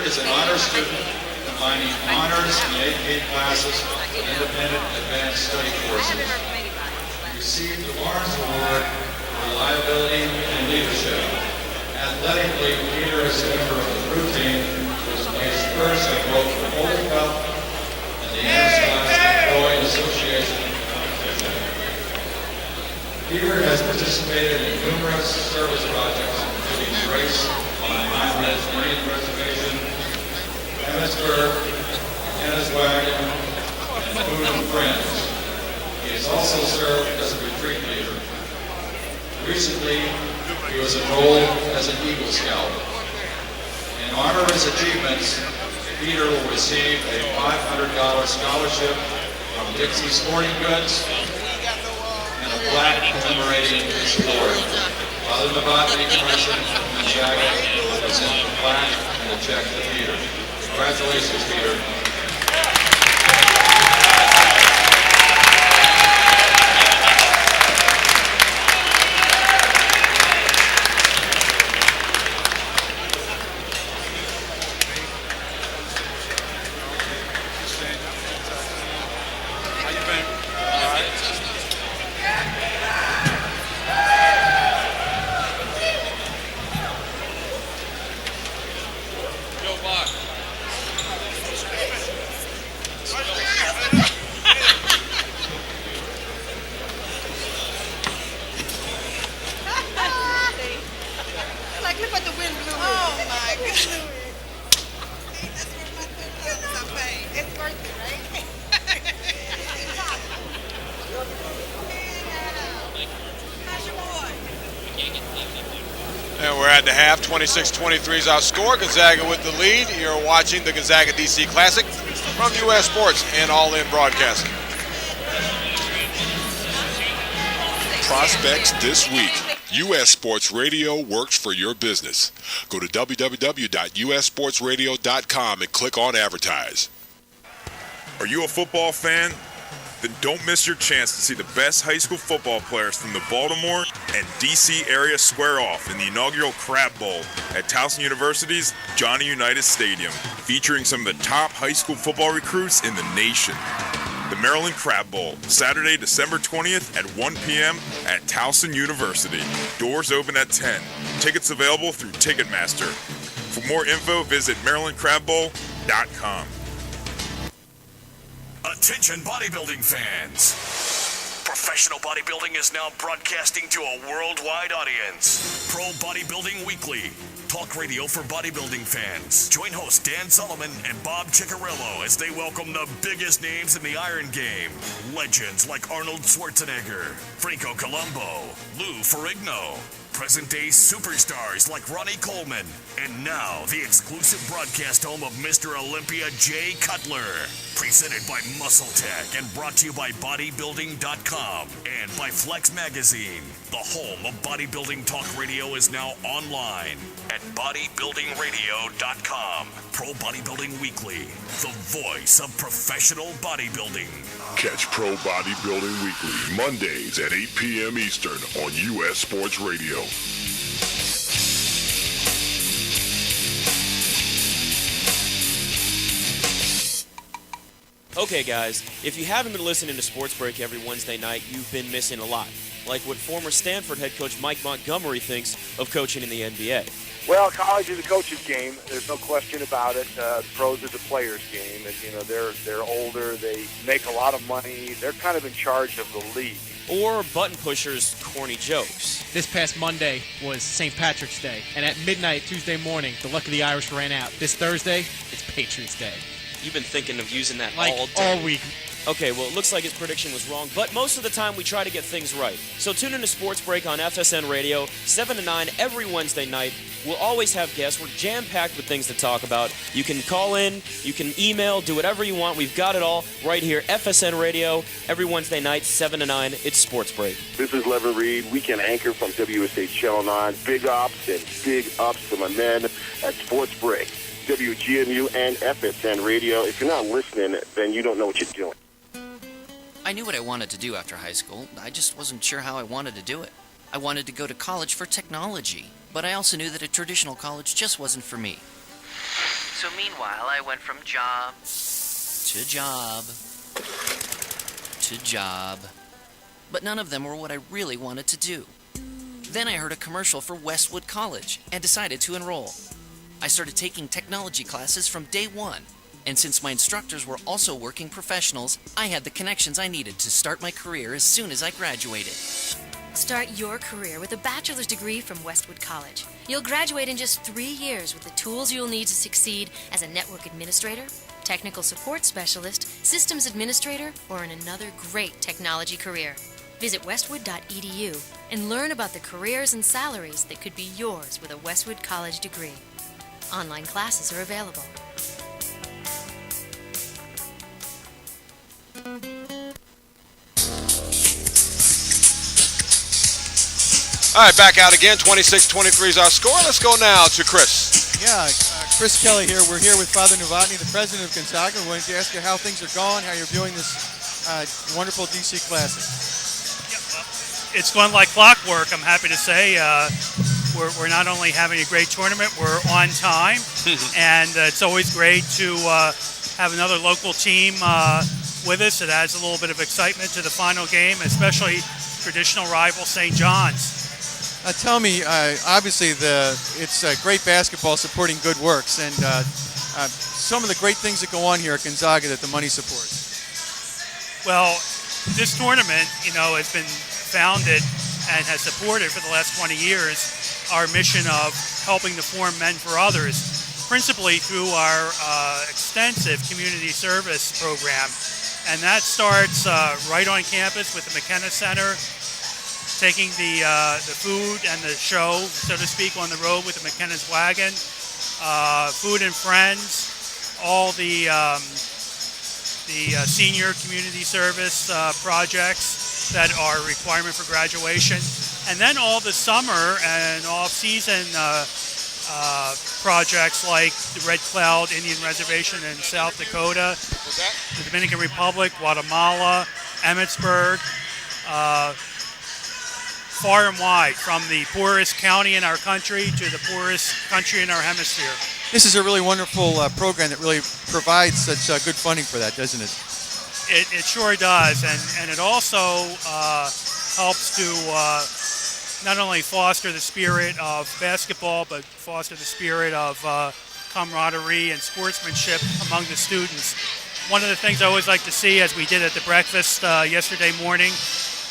is an honor student combining honors and AP classes with independent advanced study courses. He received the Lawrence Award for reliability and leadership. Athletically, Peter is a member of the crew team who was placed first at both the Gold Cup and the Interscholastic Rowing Association competition. Peter has participated in numerous service projects, including Grace on the Pine Ridge Marine Reservation, Emmitsburg, Wagon, and Food and Friends. He has also served as a retreat leader. Recently, he was enrolled as an Eagle Scout. In honor of his achievements, Peter will receive a $500 scholarship from Dixie Sporting Goods and a plaque commemorating his award. Father Novotny, President of Gonzaga, will present the plaque and a check to Peter. Congratulations, Peter. And we're at the half, 26-23 is our score. Gonzaga with the lead. You're watching the Gonzaga DC Classic from U.S. Sports and All In Broadcasting. Prospects this week. U.S. Sports Radio works for your business. Go to www.ussportsradio.com and click on Advertise. Are you a football fan? Then don't miss your chance to see the best high school football players from the Baltimore and D.C. area square off in the inaugural Crab Bowl at Towson University's Johnny Unitas Stadium, featuring some of the top high school football recruits in the nation. The Maryland Crab Bowl, Saturday, December 20th at 1 p.m. at Towson University. Doors open at 10. Tickets available through Ticketmaster. For more info, visit MarylandCrabBowl.com. Attention bodybuilding fans. Professional bodybuilding is now broadcasting to a worldwide audience. Pro Bodybuilding Weekly. Talk radio for bodybuilding fans. Join hosts Dan Solomon and Bob Ciccarello as they welcome the biggest names in the Iron Game. Legends like Arnold Schwarzenegger, Franco Columbu, Lou Ferrigno. Present-day superstars like Ronnie Coleman. And now, the exclusive broadcast home of Mr. Olympia Jay Cutler. Presented by Muscle Tech and brought to you by Bodybuilding.com and by Flex Magazine. The home of bodybuilding talk radio is now online at Bodybuildingradio.com. Pro Bodybuilding Weekly, the voice of professional bodybuilding. Catch Pro Bodybuilding Weekly Mondays at 8 p.m. Eastern on U.S. Sports Radio. Okay, guys, if you haven't been listening to Sports Break every Wednesday night, you've been missing a lot. Like what former Stanford head coach Mike Montgomery thinks of coaching in the NBA. Well, college is a coach's game. There's no question about it. The pros is a player's game, and they're older. They make a lot of money. They're kind of in charge of the league. Or button pushers' corny jokes. This past Monday was St. Patrick's Day, and at midnight Tuesday morning, the luck of the Irish ran out. This Thursday, it's Patriots Day. You've been thinking of using that Like all day. all week. Okay, well, it looks like his prediction was wrong, but most of the time we try to get things right. So tune in to Sports Break on FSN Radio, 7 to 9 every Wednesday night. We'll always have guests. We're jam-packed with things to talk about. You can call in, you can email, do whatever you want. We've got it all right here. FSN Radio, every Wednesday night, 7 to 9. It's Sports Break. This is Lever Reed, weekend anchor from WSA Channel 9. Big ops and big ups to my men at Sports Break, WGMU and FSN Radio. If you're not listening, then you don't know what you're doing. I knew what I wanted to do after high school. I just wasn't sure how I wanted to do it. I wanted to go to college for technology, but I also knew that a traditional college just wasn't for me. So meanwhile, I went from job to job to job. But none of them were what I really wanted to do. Then I heard a commercial for Westwood College and decided to enroll. I started taking technology classes from day one. And since my instructors were also working professionals, I had the connections I needed to start my career as soon as I graduated. Start your career with a bachelor's degree from Westwood College. You'll graduate in just 3 years with the tools you'll need to succeed as a network administrator, technical support specialist, systems administrator, or in another great technology career. Visit westwood.edu and learn about the careers and salaries that could be yours with a Westwood College degree. Online classes are available. All right, back out again. 26-23 is our score. Let's go now to Chris. Yeah, Chris Kelly here. We're here with Father Novotny, the president of Gonzaga. We're going to ask you how things are going, how you're viewing this wonderful DC Classic. It's going like clockwork, I'm happy to say. We're not only having a great tournament, we're on time, and it's always great to have another local team with us. It adds a little bit of excitement to the final game, especially traditional rival St. John's. Tell me, obviously it's great basketball supporting good works, and some of the great things that go on here at Gonzaga that the money supports. Well, this tournament, has been founded and has supported for the last 20 years our mission of helping to form men for others, principally through our extensive community service program. And that starts right on campus with the McKenna Center, taking the food and the show, so to speak, on the road with the McKenna's wagon, Food and Friends, all the senior community service projects that are a requirement for graduation, and then all the summer and off-season projects like the Red Cloud Indian Reservation in South Dakota, the Dominican Republic, Guatemala, Emmitsburg, far and wide, from the poorest county in our country to the poorest country in our hemisphere. This is a really wonderful program that really provides such good funding for that, doesn't it? It sure does, and it also helps to not only foster the spirit of basketball, but foster the spirit of camaraderie and sportsmanship among the students. One of the things I always like to see, as we did at the breakfast yesterday morning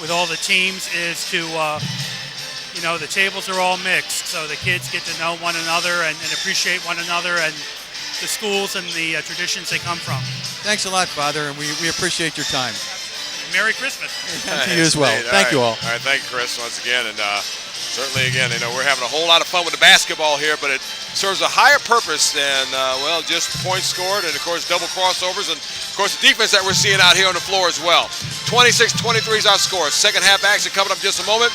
with all the teams, is to, the tables are all mixed, so the kids get to know one another and appreciate one another and the schools and the traditions they come from. Thanks a lot, Father, and we appreciate your time. Merry Christmas. And to you as well. Thank you all. All right, thank you, Chris, once again. And certainly, again, we're having a whole lot of fun with the basketball here, but it serves a higher purpose than, just points scored and, of course, double crossovers and, of course, the defense that we're seeing out here on the floor as well. 26-23 is our score. Second half action coming up in just a moment,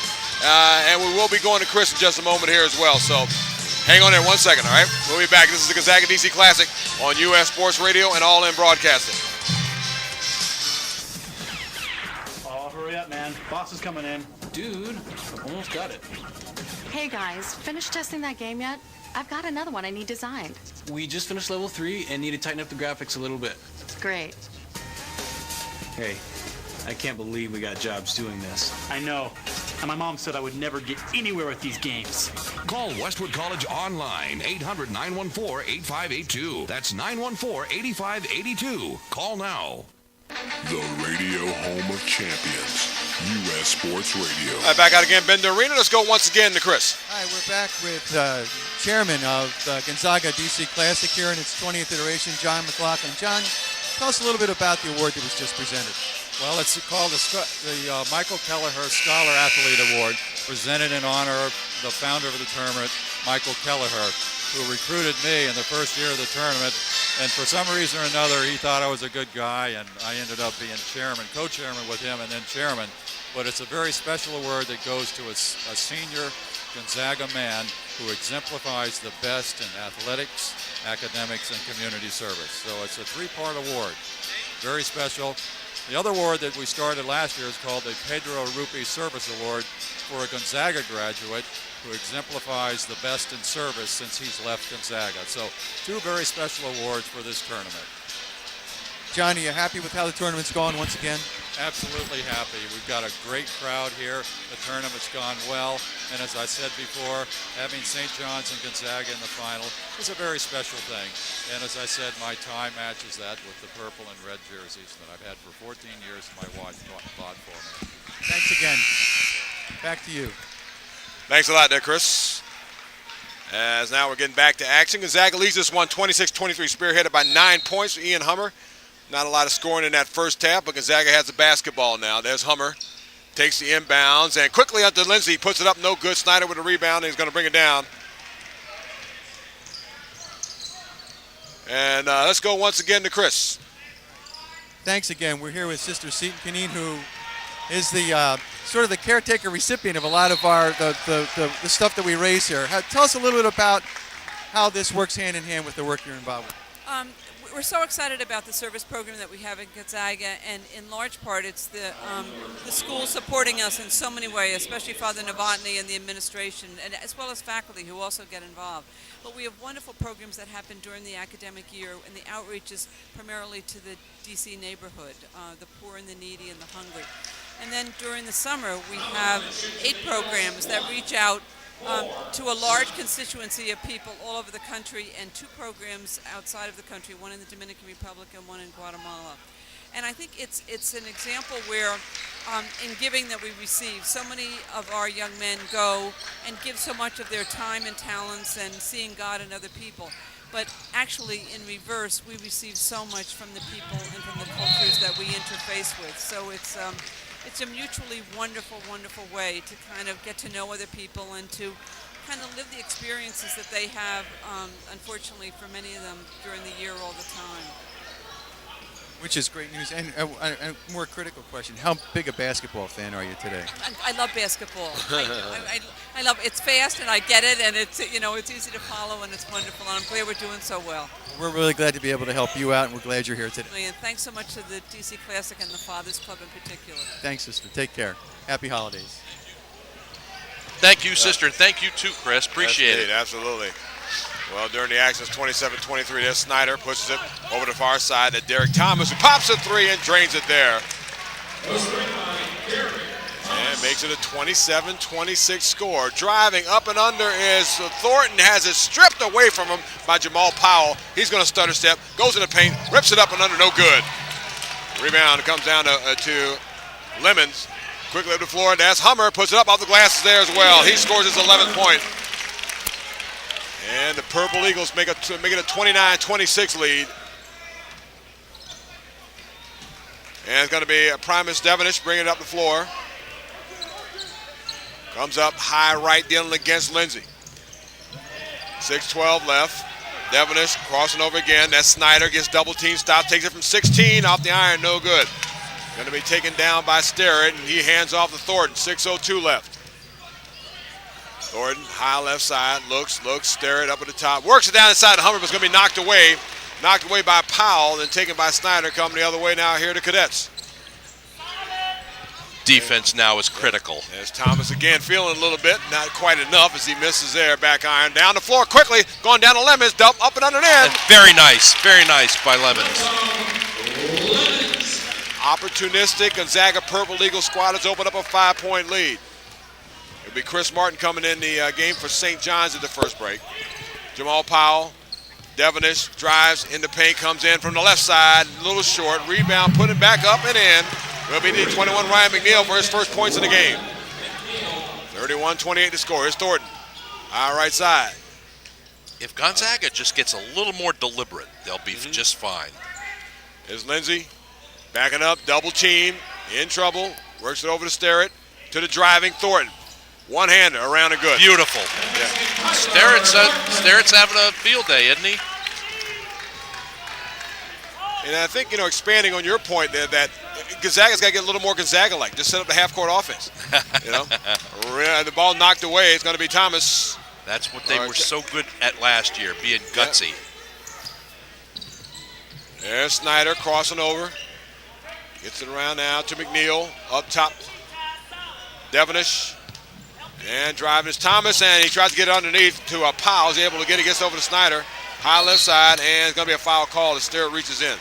and we will be going to Chris in just a moment here as well. So hang on there 1 second, all right? We'll be back. This is the Gonzaga DC Classic on US Sports Radio and All In Broadcasting. Hurry up, man. Boss is coming in. Dude, almost got it. Hey guys, finished testing that game yet? I've got another one I need designed. We just finished level 3 and need to tighten up the graphics a little bit. Great. Hey, I can't believe we got jobs doing this. I know. And my mom said I would never get anywhere with these games. Call Westwood College online, 800-914-8582. That's 914-8582. Call now. The radio home of champions, U.S. Sports Radio. All right, back out again, Bender Arena. Let's go once again to Chris. All right, we're back with chairman of Gonzaga DC Classic here in its 20th iteration, John McLaughlin. John, tell us a little bit about the award that was just presented. Well, it's called the Michael Kelleher Scholar Athlete Award, presented in honor of the founder of the tournament, Michael Kelleher, who recruited me in the first year of the tournament. And for some reason or another, he thought I was a good guy, and I ended up being chairman, co-chairman with him, and then chairman. But it's a very special award that goes to a senior Gonzaga man who exemplifies the best in athletics, academics, and community service. So it's a three-part award, very special. The other award that we started last year is called the Pedro Rupi Service Award for a Gonzaga graduate who exemplifies the best in service since he's left Gonzaga. So two very special awards for this tournament. John, are you happy with how the tournament's gone once again? Absolutely happy. We've got a great crowd here. The tournament's gone well. And as I said before, having St. John's and Gonzaga in the final is a very special thing. And as I said, my tie matches that with the purple and red jerseys that I've had for 14 years my wife bought for me. Thanks again. Back to you. Thanks a lot there, Chris. As now we're getting back to action. Gonzaga leads this one 26-23, spearheaded by 9 points for Ian Hummer. Not a lot of scoring in that first half, but Gonzaga has the basketball now. There's Hummer. Takes the inbounds, and quickly up to Lindsay. Puts it up, no good. Snyder with a rebound, and he's going to bring it down. And let's go once again to Chris. Thanks again. We're here with Sister Seton Kaneen, who is the sort of the caretaker recipient of a lot of our the stuff that we raise here. Tell us a little bit about how this works hand in hand with the work you're involved with. We're so excited about the service program that we have at Gonzaga, and in large part it's the school supporting us in so many ways, especially Father Novotny and the administration, and as well as faculty who also get involved. But we have wonderful programs that happen during the academic year, and the outreach is primarily to the DC neighborhood, the poor and the needy and the hungry. And then during the summer we have 8 programs that reach out to a large constituency of people all over the country, and 2 programs outside of the country, one in the Dominican Republic and one in Guatemala. And I think it's an example where in giving that we receive, so many of our young men go and give so much of their time and talents and seeing God in other people. But actually, in reverse, we receive so much from the people and from the cultures that we interface with. So it's a mutually wonderful, wonderful way to kind of get to know other people and to kind of live the experiences that they have, unfortunately, for many of them during the year all the time. Which is great news. And a more critical question, how big a basketball fan are you today? I love basketball. I love it. It's fast and I get it, and it's it's easy to follow and it's wonderful, and I'm glad we're doing so well. We're really glad to be able to help you out, and we're glad you're here today. And thanks so much to the DC Classic and the Fathers Club in particular. Thanks, sister. Take care. Happy holidays. Thank you, sister, and thank you too, Chris. Appreciate it. Absolutely. Well, during the action, it's 27-23. There's Snyder, pushes it over the far side to Derek Thomas, who pops a 3 and drains it there. And makes it a 27-26 score. Driving up and under is Thornton, has it stripped away from him by Jamal Powell. He's going to stutter step, goes in the paint, rips it up and under, no good. Rebound comes down to Lemons. Quickly up the floor, that's Hummer, puts it up off the glasses there as well. He scores his 11th point. And the Purple Eagles make it a 29-26 lead. And it's going to be Primus Devenish bringing it up the floor. Comes up high right, dealing against Lindsay. 6:12 left. Devenish crossing over again. That's Snyder, gets double team, stops, takes it from 16, off the iron, no good. Going to be taken down by Sterrett, and he hands off to Thornton. 6:02 left. Thornton, high left side, looks, Sterrett up at the top. Works it down inside the Hummer, but it's going to be knocked away. Knocked away by Powell, then taken by Snyder, coming the other way now here to Cadets. Defense now is critical. There's Thomas again, feeling a little bit, not quite enough as he misses there. Back iron, down the floor quickly, going down to Lemons, up and under the end. Very nice by Lemons. opportunistic Gonzaga Purple Eagle squad has opened up a 5-point lead. It'll be Chris Martin coming in the game for St. John's at the first break. Jamal Powell, Devonish drives in the paint, comes in from the left side, a little short, rebound, put it back up and in. Will be the 21 Ryan McNeil for his first points in the game. 31-28 to score. Here's Thornton. High right side. If Gonzaga just gets a little more deliberate, they'll be just fine. Here's Lindsey. Backing up, double team, in trouble. Works it over to Sterrett. To the driving Thornton. One-hander, around and good. Beautiful. Yeah. Sterrett's having a field day, isn't he? And I think, expanding on your point there, that Gonzaga's got to get a little more Gonzaga-like. Just set up the half-court offense. The ball knocked away. It's going to be Thomas. That's what they were so good at last year, being gutsy. There's Snyder crossing over. Gets it around now to McNeil. Up top, Devonish. And driving is Thomas, and he tries to get it underneath to Powell. He's able to get it, gets over to Snyder. High left side, and it's going to be a foul call as Sterrett reaches in.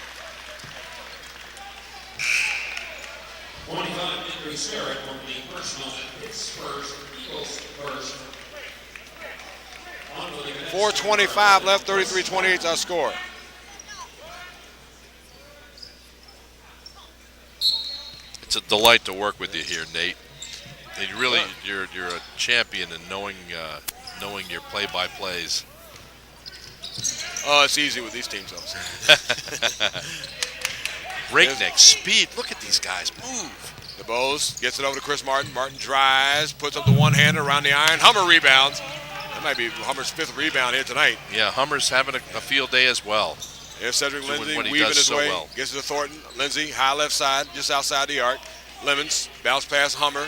25 Henry Sterrett on the personal hits first, Eagles first. 4:25 left, 33-28 is our score. It's a delight to work with you here, Nate. And you're a champion in knowing your play-by-plays. Oh, it's easy with these teams, though. Breakneck speed. Look at these guys move. DeBose gets it over to Chris Martin. Martin drives, puts up the one-hander around the iron. Hummer rebounds. That might be Hummer's 5th rebound here tonight. Yeah, Hummer's having a field day as well. Here's Cedric Lindsey when he weaving does his so way. well. Gets it to Thornton. Lindsey, high left side, just outside the arc. Lemons, bounce pass Hummer.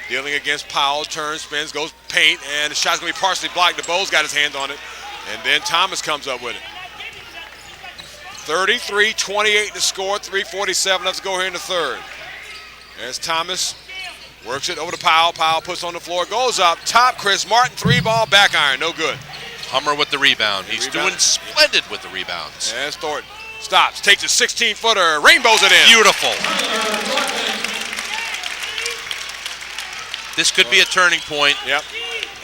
Dealing against Powell, turns, spins, goes paint, and the shot's going to be partially blocked. DeBose got his hands on it, and then Thomas comes up with it. 33-28 to score, 3:47 left to go here in the third. There's Thomas, works it over to Powell. Powell puts on the floor, goes up, top Chris Martin, 3-ball back iron, no good. Hummer with the rebound. He's doing splendid with the rebounds. There's Thornton, stops, takes a 16-footer, rainbows it in. Beautiful. This could be a turning point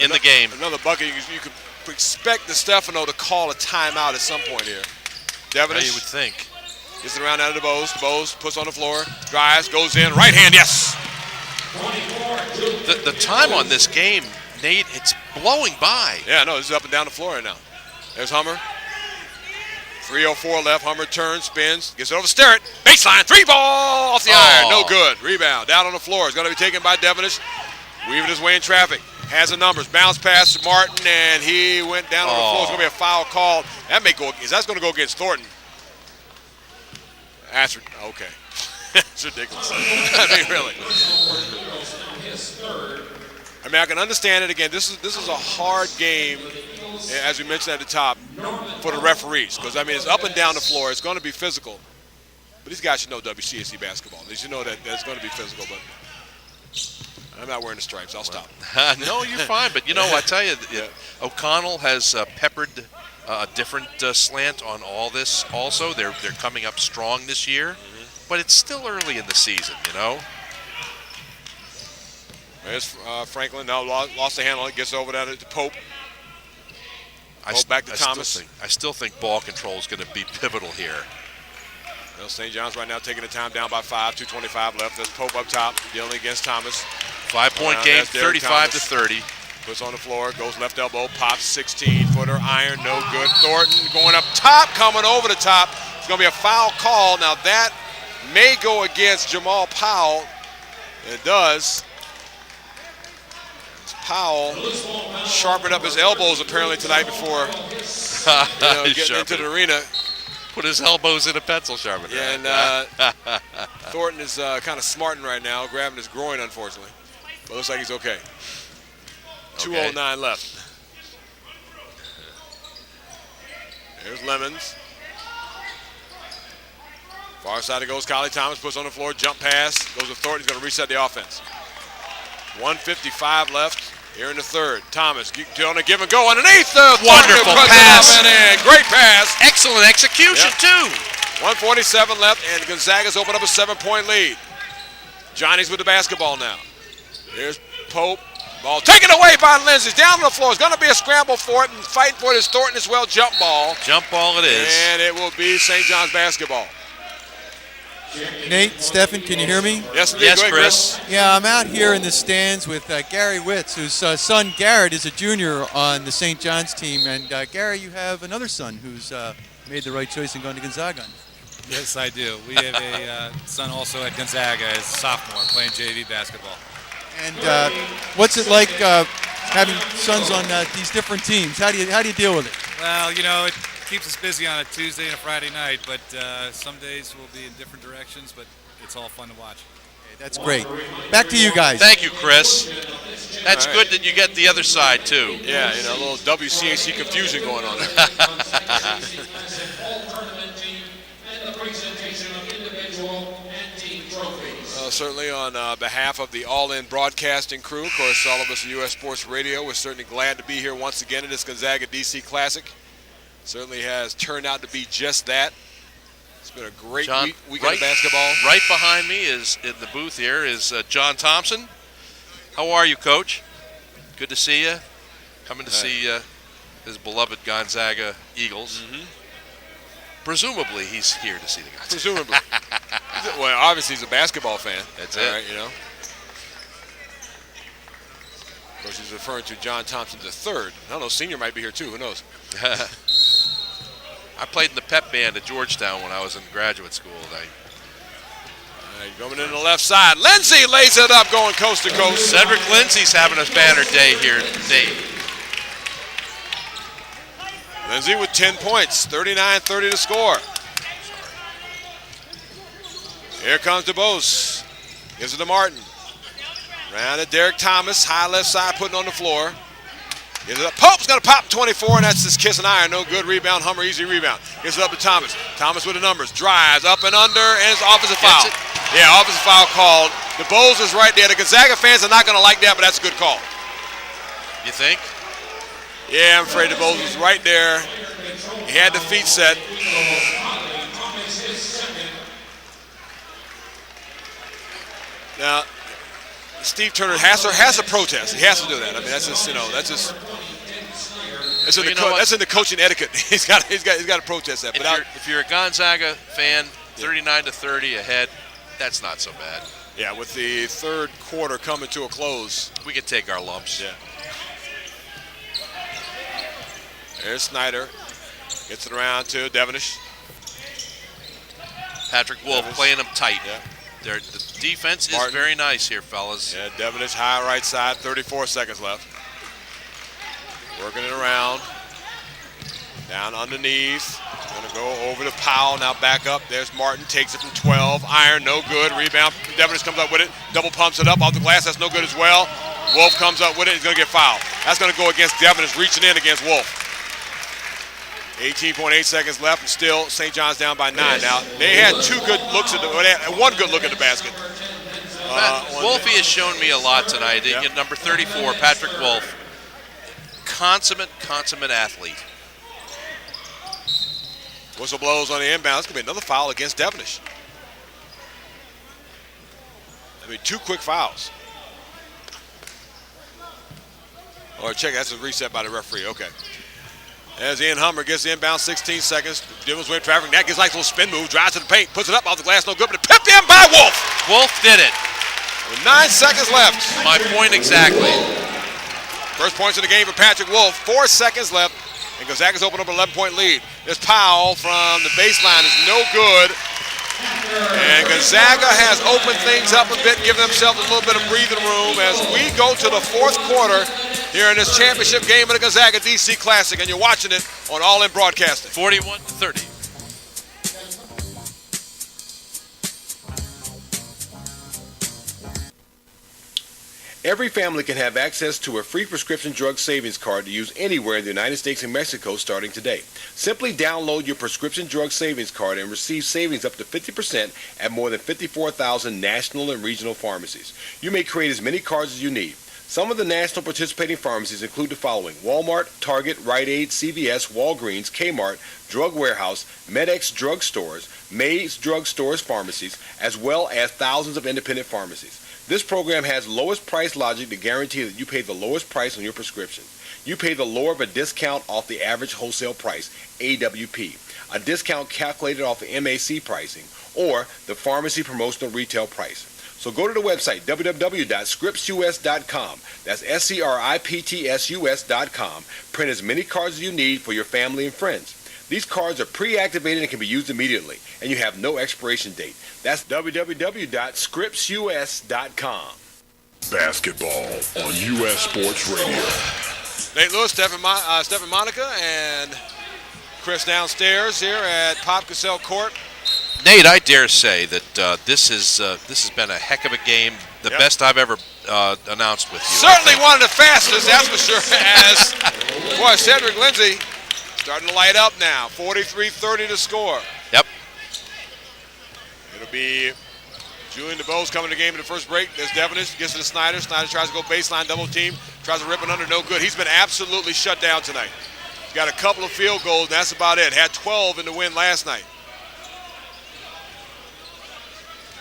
in the game. Another bucket. You could expect DeStefano to call a timeout at some point here. Devonish. You would think. Gets it around out of DeBose. DeBose puts on the floor, drives, goes in, right hand, yes. The time on this game, Nate, it's blowing by. Yeah, no, this is up and down the floor right now. There's Hummer. 3:04 left. Hummer turns, spins, gets it over Sterrett. Baseline, 3-ball off the iron. No good. Rebound. Down on the floor. It's going to be taken by Devonish. Weaving his way in traffic. Has the numbers. Bounce pass to Martin, and he went down on the floor. It's going to be a foul call. That's going to go against Thornton. That's okay. It's ridiculous. I mean, really. I mean, I can understand it. Again, this is a hard game, as we mentioned at the top, for the referees. Because, I mean, it's up and down the floor. It's going to be physical. But these guys should know WCSC basketball. They should know that it's going to be physical. But I'm not wearing the stripes. I'll stop. No, you're fine. But, I tell you, O'Connell has peppered a different slant on all this also. They're coming up strong this year. But it's still early in the season, There's Franklin. Now lost the handle. It gets over that to Pope. Back to Thomas. I still think ball control is going to be pivotal here. Well, St. John's right now taking the time down by 5, 2:25 left. There's Pope up top, dealing against Thomas. 5-point game, 35-30. Puts on the floor, goes left elbow, pops 16-footer, iron, no good. Thornton going up top, coming over the top. It's going to be a foul call. Now that may go against Jamal Powell. It does. Powell sharpened up his elbows apparently tonight before getting into the arena. Put his elbows in a pencil sharpener. Yeah, and Thornton is kind of smarting right now, grabbing his groin, unfortunately. But looks like he's okay. 2:09 left. There's Lemons. Far side it goes. Kylie Thomas puts on the floor, jump pass. Goes to Thornton. He's going to reset the offense. 1:55 left here in the third. Thomas doing a give and go underneath the wonderful pass. And great pass. Excellent execution too. 1:47 left, and Gonzaga's opened up a 7-point lead. Johnny's with the basketball now. Here's Pope. Ball taken away by Lindsay. Down on the floor. It's going to be a scramble for it, and fighting for it is Thornton as well. Jump ball. Jump ball it is. And it will be St. John's basketball. Nate, Stephen, can you hear me? Yes, indeed. Go ahead, Chris. Yeah, I'm out here in the stands with Gary Witz, whose son Garrett is a junior on the St. John's team. And Gary, you have another son who's made the right choice in going to Gonzaga. Yes, I do. We have a son also at Gonzaga as a sophomore playing JV basketball. And what's it like having sons on these different teams? How do you deal with it? Well, you know, it keeps us busy on a Tuesday and a Friday night, but some days we'll be in different directions, but it's all fun to watch. Okay, that's great. Back to you guys. Thank you, Chris. That's good that you get the other side, too. Yeah, you know, a little WCAC confusion going on there. Certainly on behalf of the All-In Broadcasting crew, of course, all of us at U.S. Sports Radio, we're certainly glad to be here once again at this Gonzaga DC Classic. Certainly has turned out to be just that. It's been a great weekend of basketball. Right behind me is, in the booth here, is John Thompson. How are you, Coach? Good to see you. Coming to see his beloved Gonzaga Eagles. Mm-hmm. Presumably, he's here to see the Gonzaga. Presumably. Well, obviously he's a basketball fan. That's all it. right, you know. Of course, he's referring to John Thompson III. I don't know, senior might be here too. Who knows? I played in the pep band at Georgetown when I was in graduate school. Going in the left side. Lindsay lays it up, going coast to coast. Cedric Lindsay's having a banner day here today. Lindsay with 10 points, 39-30 to score. Here comes DeBose. Gives it to Martin. Round to Derek Thomas, high left side, putting on the floor. Gives it up. Pope's going to pop 24, and that's his kiss and iron. No good rebound. Hummer, easy rebound. Gives it up to Thomas. Thomas with the numbers. Drives up and under, and it's offensive foul. Yeah, offensive foul called. DeBose is right there. The Gonzaga fans are not going to like that, but that's a good call. You think? Yeah, I'm afraid DeBose was right there. He had the feet set. Now, Steve Turner has to protest. He has to do that. I mean, that's just, that's in the coaching etiquette. He's got to protest that. But if you're a Gonzaga fan, 39-30 ahead, that's not so bad. Yeah, with the third quarter coming to a close, we can take our lumps. Yeah. There's Snyder. Gets it around to Devenish. Patrick Wolf playing them tight. Yeah. The defense is very nice here, fellas. Yeah, Devenish high right side, 34 seconds left. Working it around. Down underneath. Going to go over to Powell, now back up. There's Martin, takes it from 12. Iron, no good. Rebound. Devenish comes up with it. Double pumps it up off the glass. That's no good as well. Wolf comes up with it. He's going to get fouled. That's going to go against Devenish, reaching in against Wolf. 18.8 seconds left, and still St. John's down by 9. Now, they had one good look at the basket. Wolfie has shown me a lot tonight. Yep. Number 34, Patrick Wolf. Consummate athlete. Whistle blows on the inbound. It's going to be another foul against Devenish. I mean, 2 quick fouls. Oh, check, that's a reset by the referee. Okay. As Ian Hummer gets the inbound, 16 seconds. Devils win traffic. That gets a nice little spin move. Drives to the paint. Puts it up off the glass. No good. But pipped in by Wolf. Wolf did it. With 9 seconds left. My point exactly. First points in the game for Patrick Wolf. 4 seconds left. And Gonzaga's opened up an 11-point lead. This Powell from the baseline is no good. And Gonzaga has opened things up a bit, giving themselves a little bit of breathing room as we go to the fourth quarter here in this championship game of the Gonzaga DC Classic, and you're watching it on All-In Broadcasting. 41-30. Every family can have access to a free prescription drug savings card to use anywhere in the United States and Mexico starting today. Simply download your prescription drug savings card and receive savings up to 50% at more than 54,000 national and regional pharmacies. You may create as many cards as you need. Some of the national participating pharmacies include the following: Walmart, Target, Rite Aid, CVS, Walgreens, Kmart, Drug Warehouse, MedX drug stores, Mays drug stores, pharmacies, as well as thousands of independent pharmacies. This program has lowest price logic to guarantee that you pay the lowest price on your prescription. You pay the lower of a discount off the average wholesale price, AWP, a discount calculated off the MAC pricing, or the pharmacy promotional retail price. So go to the website, www.scriptsus.com. That's SCRIPTSUS.com. Print as many cards as you need for your family and friends. These cards are pre-activated and can be used immediately, and you have no expiration date. That's www.scriptsus.com. Basketball on U.S. Sports Radio. Nate Lewis, Stephen Monica, and Chris downstairs here at Pop Cassell Court. Nate, I dare say that this has been a heck of a game, the best I've ever announced with you. Certainly one of the fastest, that's for sure. As boy, Cedric Lindsey starting to light up now. 43-30 to score. Yep. It'll be Julian DeBose coming to the game in the first break. There's Devonish, gets to the Snyder. Snyder tries to go baseline double team, tries to rip it under, no good. He's been absolutely shut down tonight. He's got a couple of field goals, and that's about it. Had 12 in the win last night.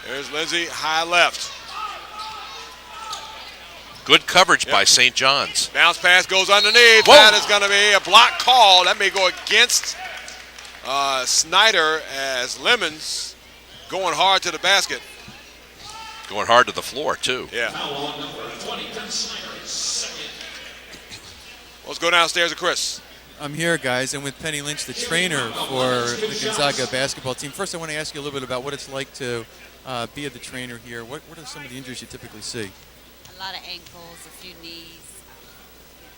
There's Lindsey, high left. Good coverage by St. John's. Bounce pass goes underneath. Whoa. That is going to be a block call. That may go against Snyder as Lemons going hard to the basket. Going hard to the floor, too. Yeah. Let's go downstairs to Chris. I'm here, guys, and with Penny Lynch, the trainer for the Gonzaga basketball team. First, I want to ask you a little bit about what it's like to be the trainer here. What are some of the injuries you typically see? A lot of ankles, a few knees,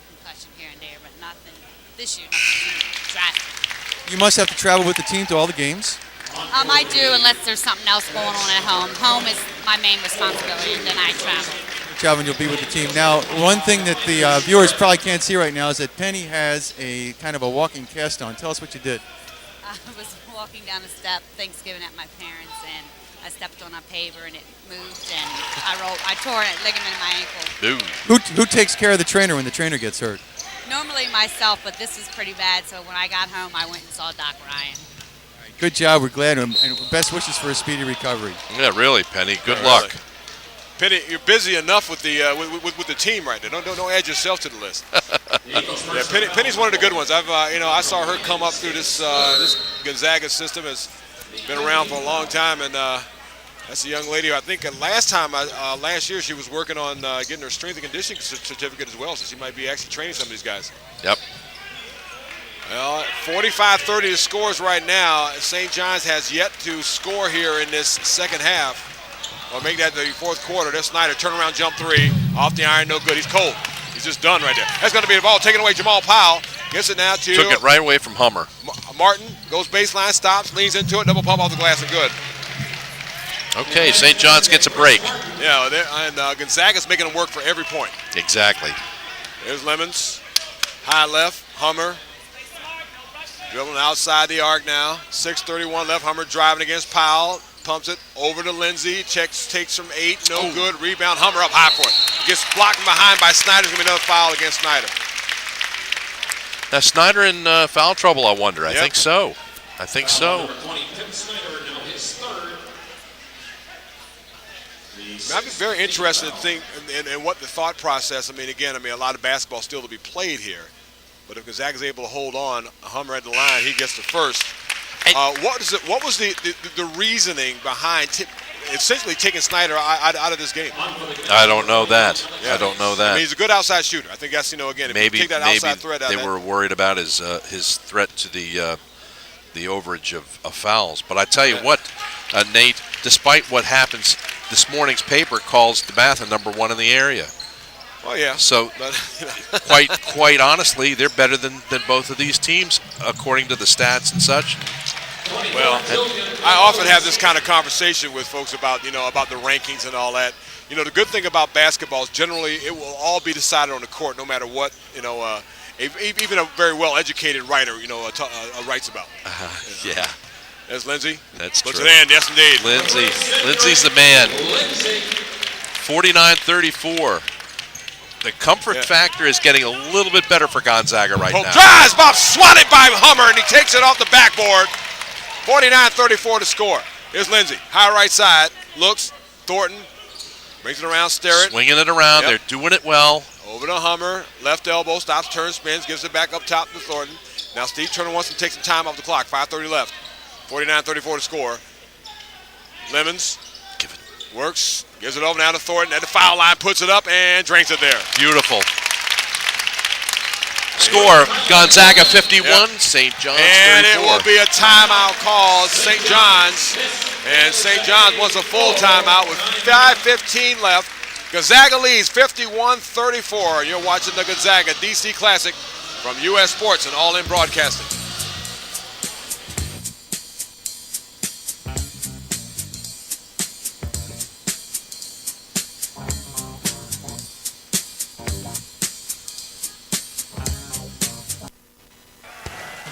concussion here and there, but nothing this year, nothing too drastic. You must have to travel with the team to all the games. I do, unless there's something else going on at home. Home is my main responsibility, and then I travel. Traveling, you'll be with the team. Now, one thing that the viewers probably can't see right now is that Penny has a kind of a walking cast on. Tell us what you did. I was walking down a step Thanksgiving at my parents', and I stepped on a paver and it moved, and I tore a ligament in my ankle. Who takes care of the trainer when the trainer gets hurt? Normally myself, but this is pretty bad, so when I got home, I went and saw Doc Ryan. Good job. We're glad, and best wishes for a speedy recovery. Yeah, really, Penny. Good luck. Penny, you're busy enough with the with the team right now. Don't add yourself to the list. Yeah, Penny's one of the good ones. I saw her come up through this Gonzaga system. Has been around for a long time, and that's a young lady. I think last year she was working on getting her strength and conditioning certificate as well, so she might be actually training some of these guys. Yep. Well, 45-30 the scores right now. St. John's has yet to score here in this second half, or make that the fourth quarter. There's Snyder, turnaround jump three, off the iron, no good. He's cold. He's just done right there. That's going to be the ball taken away. Jamal Powell gets it now to... Took it right away from Hummer. Martin goes baseline, stops, leans into it, double pump off the glass, and good. Okay, St. John's gets a break. Yeah, and Gonzaga's making them work for every point. Exactly. There's Lemons, high left, Hummer. Dribbling outside the arc now. 6:31 left. Hummer driving against Powell. Pumps it over to Lindsey. Takes from 8. No good. Rebound. Hummer up high for it. Gets blocked from behind by Snyder. There's going to be another foul against Snyder. Now, Snyder in foul trouble, I wonder. I Yep. think so. I think so. I'd be very interested in what the thought process. A lot of basketball still to be played here. But if Gonzaga's able to hold on, Hummer at the line, he gets the first. What was the reasoning behind essentially taking Snyder out of this game? I don't know that. I don't know that. He's a good outside shooter. I think that's, again, if you take that outside threat out they were worried about his threat to the overage of fouls. But I tell you what, Nate, despite what happens, this morning's paper calls DeMatha number 1 in the area. Oh, yeah. So, quite honestly, they're better than both of these teams, according to the stats and such. Well, I often have this kind of conversation with folks about the rankings and all that. The good thing about basketball is generally it will all be decided on the court, no matter what, even a very well-educated writer, writes about. Yeah. There's Lindsey. That's Puts true. it in. Yes, indeed. Lindsey's the man. 49-34. The comfort factor is getting a little bit better for Gonzaga right now. Drives, Bob swatted by Hummer, and he takes it off the backboard. 49-34 to score. Here's Lindsay, high right side, looks, Thornton, brings it around, Sterrett. Swinging it around, they're doing it well. Over to Hummer, left elbow, stops, turns, spins, gives it back up top to Thornton. Now Steve Turner wants to take some time off the clock, 5:30 left. 49-34 to score. Lemons works, gives it over now to Thornton at the foul line, puts it up and drinks it there. Beautiful. Score, Gonzaga 51, St. John's 34. And it will be a timeout call, St. John's. And St. John's wants a full timeout with 5:15 left. Gonzaga leads 51-34. You're watching the Gonzaga DC Classic from U.S. Sports and All In Broadcasting.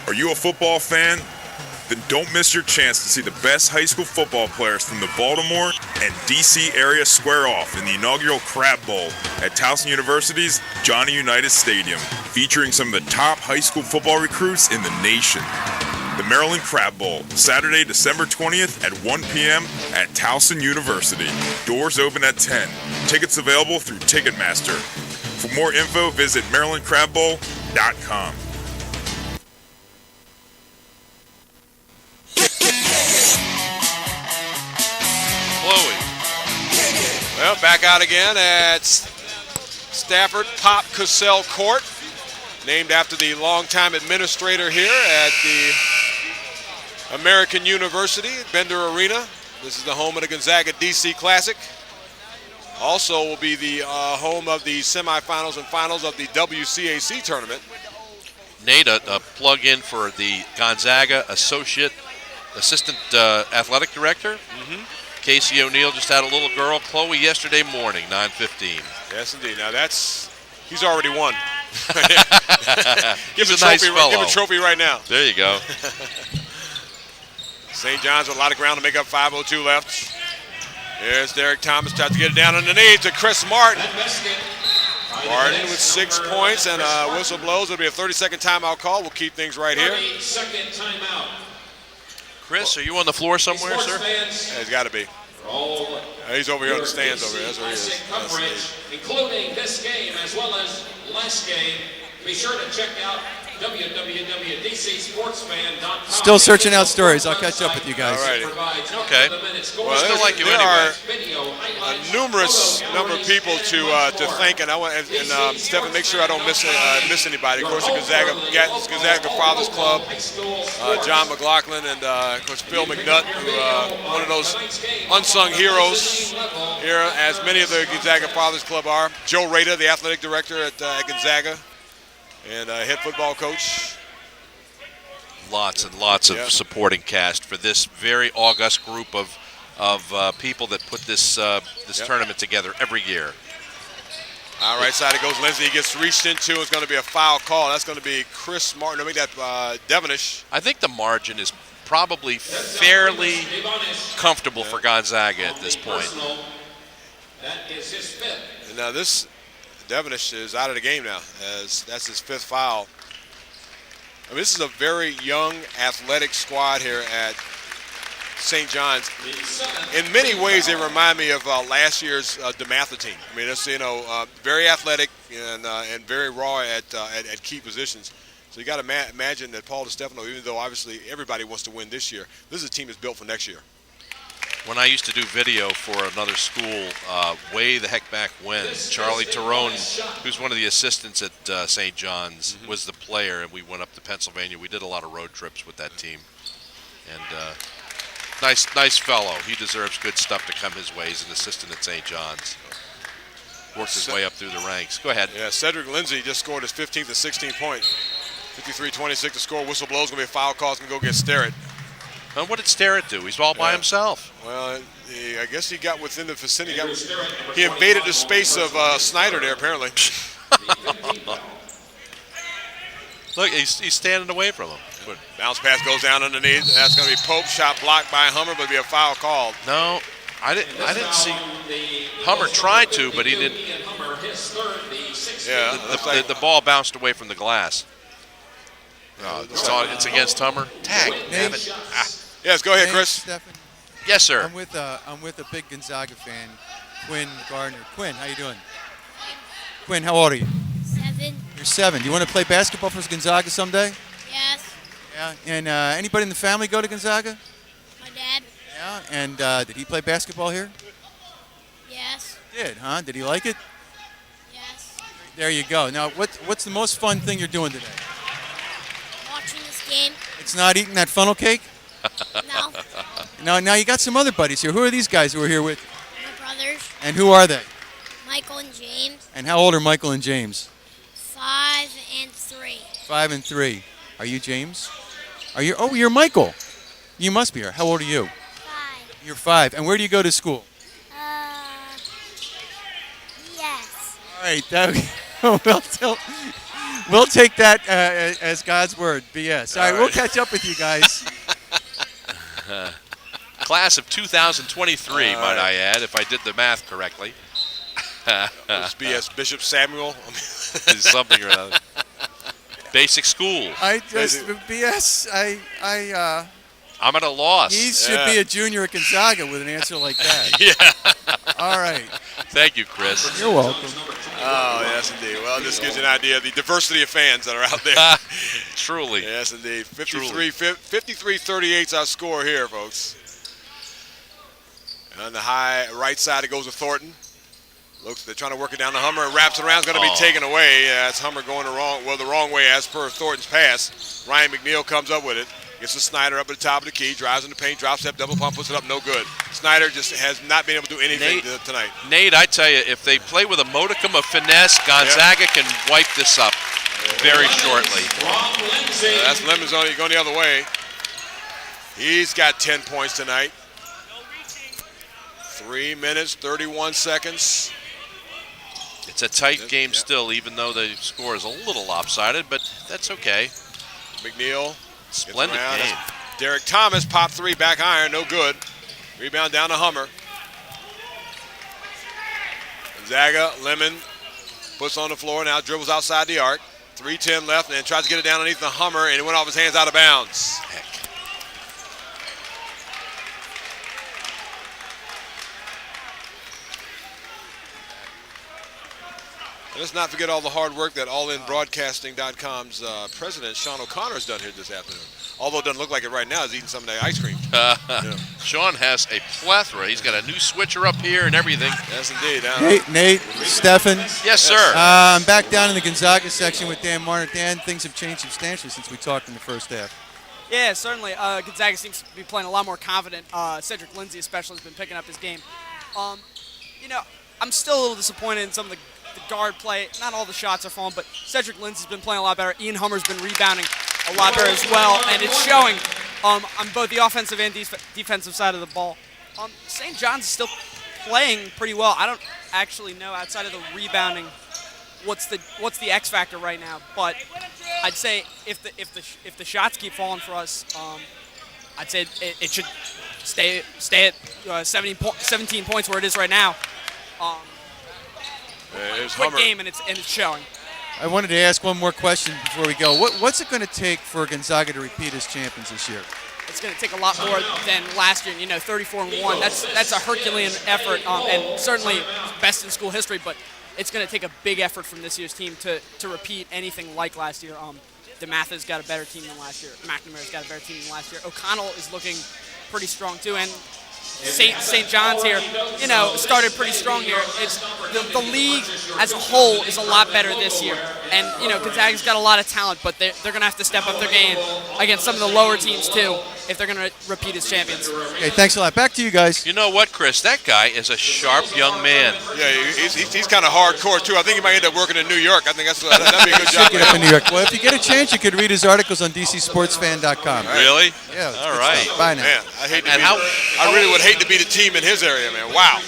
Are you a football fan? Then don't miss your chance to see the best high school football players from the Baltimore and DC area square off in the inaugural Crab Bowl at Towson University's Johnny Unitas Stadium, featuring some of the top high school football recruits in the nation. The Maryland Crab Bowl, Saturday, December 20th at 1 p.m. at Towson University. Doors open at 10. Tickets available through Ticketmaster. For more info, visit MarylandCrabBowl.com. Well, back out again at Stafford Pop Cassell Court, named after the longtime administrator here at the American University, Bender Arena. This is the home of the Gonzaga DC Classic. Also will be the home of the semifinals and finals of the WCAC tournament. Nate, a plug-in for the Gonzaga Assistant Athletic Director. Casey O'Neill just had a little girl, Chloe, yesterday morning, 9:15. Yes, indeed. Now he's already won. He's a nice fellow. Give him a trophy right now. There you go. St. John's with a lot of ground to make up, 5:02 left. There's Derek Thomas, tries to get it down underneath to Chris Martin. Martin with 6 points and a whistle blows. It'll be a 30-second timeout call. We'll keep things right here. 30-second timeout. Chris, are you on the floor somewhere, sir? Yeah, he's got to be. He's over here on the stands over here. That's where he is. Coverage, including this game as well as last game. Be sure to check out www.dcsportsfan.com. Still searching out stories. I'll catch up with you guys. All right. Okay. Well, still like you there anyway. are a numerous number of people to thank, and I want Stephen, make sure I don't miss anybody. Of course, the Gonzaga Fathers Club, John McLaughlin, and of course Phil McNutt, who one of those unsung heroes here, as many of the Gonzaga Fathers Club are. Joe Rader, the athletic director at Gonzaga, and head football coach. Lots and lots of supporting cast for this very august group of people that put this tournament together every year. All right, side it goes. Lindsay gets reached into. It's going to be a foul call. That's going to be Chris Martin. I make that Devonish. I think the margin is probably fairly comfortable for Gonzaga at this point. That is his fifth. And now this Devonish is out of the game now, as that's his fifth foul. I mean, this is a very young, athletic squad here at St. John's. In many ways, they remind me of last year's DeMatha team. I mean, it's very athletic and very raw at key positions. So you got to imagine that Paul DiStefano, even though obviously everybody wants to win this year, this is a team that's built for next year. When I used to do video for another school way the heck back when, Charlie Tyrone, who's one of the assistants at St. John's, was the player, and we went up to Pennsylvania. We did a lot of road trips with that team. And nice fellow. He deserves good stuff to come his way. He's an assistant at St. John's. Worked his way up through the ranks. Go ahead. Yeah, Cedric Lindsay just scored his 15th and 16th point. 53-26 to score. Whistle blows. Going to be a foul call. It's going to go get Sterrett. And what did Sterrett do? He's all by himself. Well, I guess he got within the vicinity. He invaded the space of Snyder there, apparently. Look, he's standing away from him. But bounce pass goes down underneath. That's going to be Pope. Shot blocked by Hummer, but it'll be a foul called. No, I didn't see. Hummer tried to, but he didn't. his third, the 6th. Yeah, The ball bounced away from the glass. Oh, it's against Hummer. Tag. Damn it. Ah. Yes, go ahead, Hey, Chris. Stephen. Yes, sir. I'm with a big Gonzaga fan, Quinn Gardner. Quinn, how you doing? Quinn, how old are you? 7. You're 7. Do you want to play basketball for Gonzaga someday? Yes. Yeah. And anybody in the family go to Gonzaga? My dad. Yeah. And did he play basketball here? Yes. Did, huh? Did he like it? Yes. There you go. Now, what's the most fun thing you're doing today? Watching this game. It's not eating that funnel cake? No. Now you got some other buddies here. Who are these guys who are here with you? My brothers. And who are they? Michael and James. And how old are Michael and James? 5 and 3. 5 and 3. Are you James? Are you? Oh, you're Michael. You must be here. How old are you? 5. You're 5. And where do you go to school? Yes. All right. We'll take that as God's word. BS. All right. We'll catch up with you guys. Class of 2023, might I add, if I did the math correctly. It's BS Bishop Samuel. Something or another. Basic school. BS. I'm at a loss. He should be a junior at Gonzaga with an answer like that. Yeah. All right. Thank you, Chris. You're welcome. Oh, yes, indeed. Well, this gives you an idea of the diversity of fans that are out there. Truly. Yes, indeed. 53-38 is our score here, folks. And on the high right side, it goes to Thornton. Looks, they're trying to work it down to Hummer. It wraps it around. It's going to be taken away. It's Hummer going the wrong way as per Thornton's pass. Ryan McNeil comes up with it. Gets to Snyder up at the top of the key. Drives in the paint. Drop step. Double pump. Puts it up. No good. Snyder just has not been able to do anything tonight. Nate, I tell you, if they play with a modicum of finesse, Gonzaga can wipe this up very shortly. That's Lemons going the other way. He's got 10 points tonight. 3 minutes, 31 seconds. It's a tight game still, even though the score is a little lopsided, but that's okay. McNeil. Splendid game. Derek Thomas, pop 3, back iron, no good. Rebound down to Hummer. Gonzaga, Lemon puts on the floor, now dribbles outside the arc. 3:10 left, and then tries to get it down underneath the Hummer, and it went off his hands out of bounds. Heck. Let's not forget all the hard work that AllInBroadcasting.com's president, Sean O'Connor, has done here this afternoon. Although it doesn't look like it right now, he's eating some of that ice cream. Sean has a plethora. He's got a new switcher up here and everything. Yes, indeed. Nate, Stefan. Yes, sir. I'm back down in the Gonzaga section with Dan Marner. Dan, things have changed substantially since we talked in the first half. Yeah, certainly. Gonzaga seems to be playing a lot more confident. Cedric Lindsey especially has been picking up his game. I'm still a little disappointed in some of the guard play. Not all the shots are falling, but Cedric Lindsey's been playing a lot better. Ian Hummer's been rebounding a lot better as well, and it's showing on both the offensive and defensive side of the ball. St. John's is still playing pretty well. I don't actually know outside of the rebounding what's the X factor right now, but I'd say if the shots keep falling for us, I'd say it should stay at 17 points where it is right now. Quick game, and it's showing. I wanted to ask one more question before we go. What's it going to take for Gonzaga to repeat as champions this year? It's going to take a lot more than last year. 34-1. That's a Herculean effort, and certainly best in school history. But it's going to take a big effort from this year's team to repeat anything like last year. DeMatha's got a better team than last year. McNamara's got a better team than last year. O'Connell is looking pretty strong too, and St. John's here, started pretty strong here. It's the league as a whole is a lot better this year, and Gonzaga's got a lot of talent, but they're going to have to step up their game against some of the lower teams too if they're going to repeat as champions. Okay, thanks a lot. Back to you guys. You know what, Chris? That guy is a sharp young man. Yeah, he's kind of hardcore too. I think he might end up working in New York. I think that'd be a good job. Get up in New York. Well, if you get a chance, you could read his articles on DCSportsFan.com. Really? Yeah. All right. Bye now. Man, I really would hate to be the team in his area, man. Wow.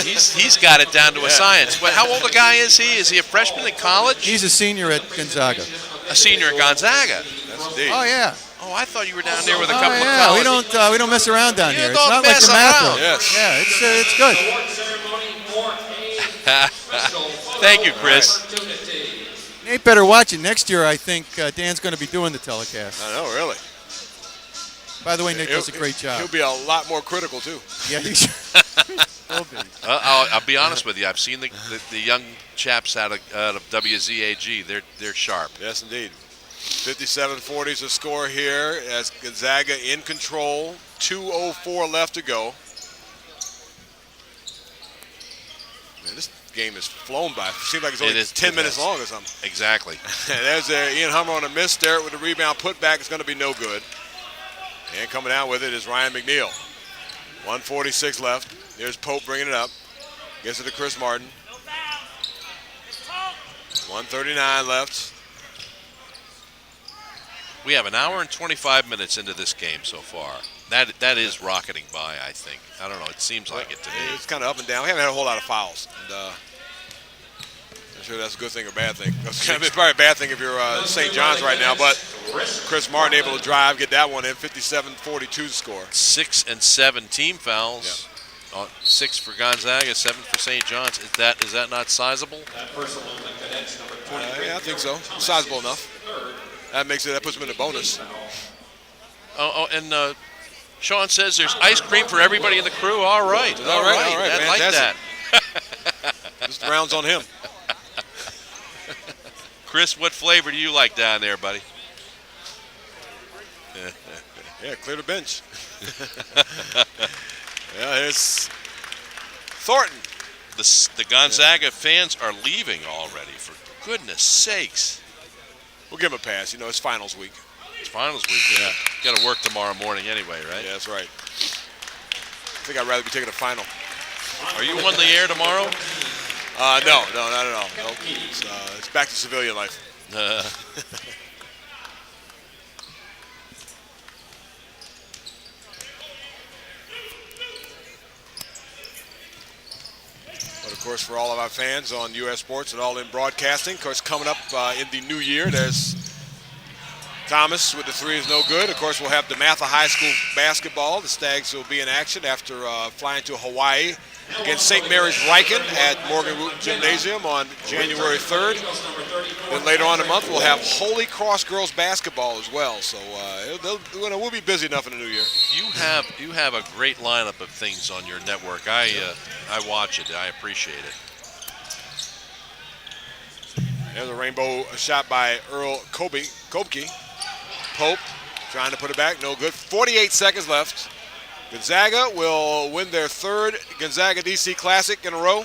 He's got it down to a science. But how old a guy is he? Is he a freshman in college? He's a senior at Gonzaga. A senior at Gonzaga. That's indeed. Oh yeah. Oh, I thought you were down there with a couple of yeah, college. we don't mess around down here. It's don't not like mess the math around. room. Yes. Yeah, it's good. Thank you, Chris. Nate better watch it. Next year, I think Dan's going to be doing the telecast. I know, really. By the way, Nate does a great job. He'll be a lot more critical, too. Yeah, he will be. I'll be honest with you. I've seen the young chaps out of WZAG. They're sharp. Yes, indeed. 57-40 is the score here as Gonzaga in control. 2:04 left to go. Man, this game has flown by. It seems like it's only 10 minutes long or something. Exactly. There's Ian Hummer on a miss there with the rebound. Put back is going to be no good. And coming out with it is Ryan McNeil. 1:46 left. There's Pope bringing it up. Gets it to Chris Martin. 1:39 left. We have an hour and 25 minutes into this game so far. That is rocketing by, I think. I don't know. It seems like it to me. It's kind of up and down. We haven't had a whole lot of fouls. And, I'm sure that's a good thing or bad thing. It's probably a bad thing if you're St. John's right now, but Chris Martin able to drive, get that one in. 57-42 to score. 6 and 7 team fouls. Yep. 6 for Gonzaga, 7 for St. John's. Is that not sizable? Yeah, I think so. Sizable enough. That puts them in the bonus. And Sean says there's ice cream for everybody in the crew. All right. All right. I like that. Just rounds on him. Chris, what flavor do you like down there, buddy? Yeah, clear the bench. Yeah, here's Thornton. The Gonzaga fans are leaving already, for goodness sakes. We'll give him a pass. You know, it's finals week. It's finals week, yeah. Got to work tomorrow morning anyway, right? Yeah, that's right. I think I'd rather be taking a final. Are you on the air tomorrow? No, not at all. Nope. It's back to civilian life. But of course, for all of our fans on U.S. Sports and All In Broadcasting, of course, coming up in the new year, there's Thomas with the three is no good. Of course, we'll have DeMatha High School basketball. The Stags will be in action after flying to Hawaii against St. Mary's Riken at Morgan Wooten Gymnasium on January 3rd. Then later on in the month, we'll have Holy Cross girls basketball as well. So we'll be busy enough in the new year. You have a great lineup of things on your network. I watch it. I appreciate it. There's a rainbow shot by Earl Kopke. Pope trying to put it back. No good. 48 seconds left. Gonzaga will win their third Gonzaga DC Classic in a row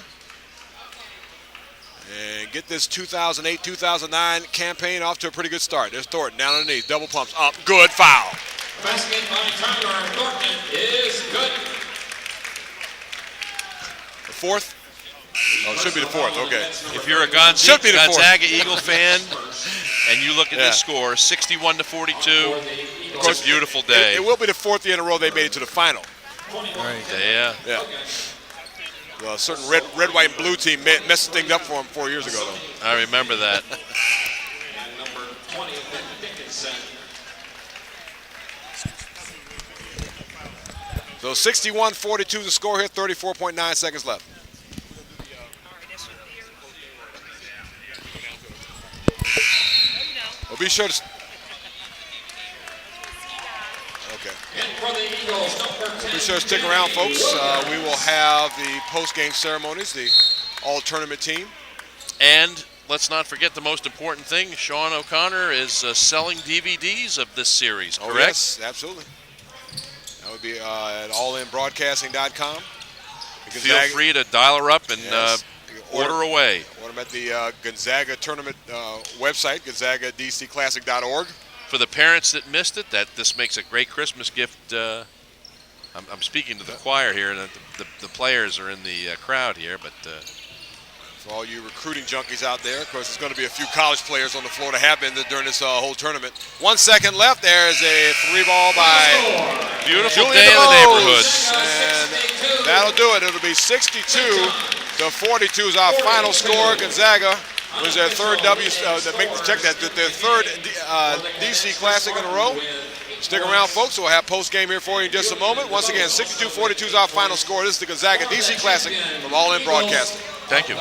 and get this 2008-2009 campaign off to a pretty good start. There's Thornton down on the knees. Double pumps up. Good foul. Basket by Tyler Thornton is good. The fourth? Oh, it should be the fourth. Okay. If you're a Gonzaga Eagle fan and you look at this score, 61-42, it's a beautiful day. It will be the fourth year in a row they made it to the final. Right. Yeah. Well, a certain red, white, and blue team messed things up for them 4 years ago, though. I remember that. So 61-42 the score here, 34.9 seconds left. Well, be sure to... Okay. Well, be sure to stick around, folks. We will have the post-game ceremonies, the all-tournament team. And let's not forget the most important thing. Sean O'Connor is selling DVDs of this series, correct? Oh, yes, absolutely. That would be at allinbroadcasting.com. Feel free to dial her up and order away. Order them at the Gonzaga tournament website, GonzagaDCClassic.org. For the parents that missed it, this makes a great Christmas gift. I'm speaking to the choir here, and the players are in the crowd here, but... For all you recruiting junkies out there, of course, there's going to be a few college players on the floor that have been during this whole tournament. 1 second left. There's a three ball by beautiful Julian day in the neighborhood. And that'll do it. It'll be 62-42 is our final score. Gonzaga was their third their third DC Classic in a row. Stick around, folks. We'll have post-game here for you in just a moment. Once again, 62-42 is our final score. This is the Gonzaga DC Classic from All In Broadcasting. Thank you.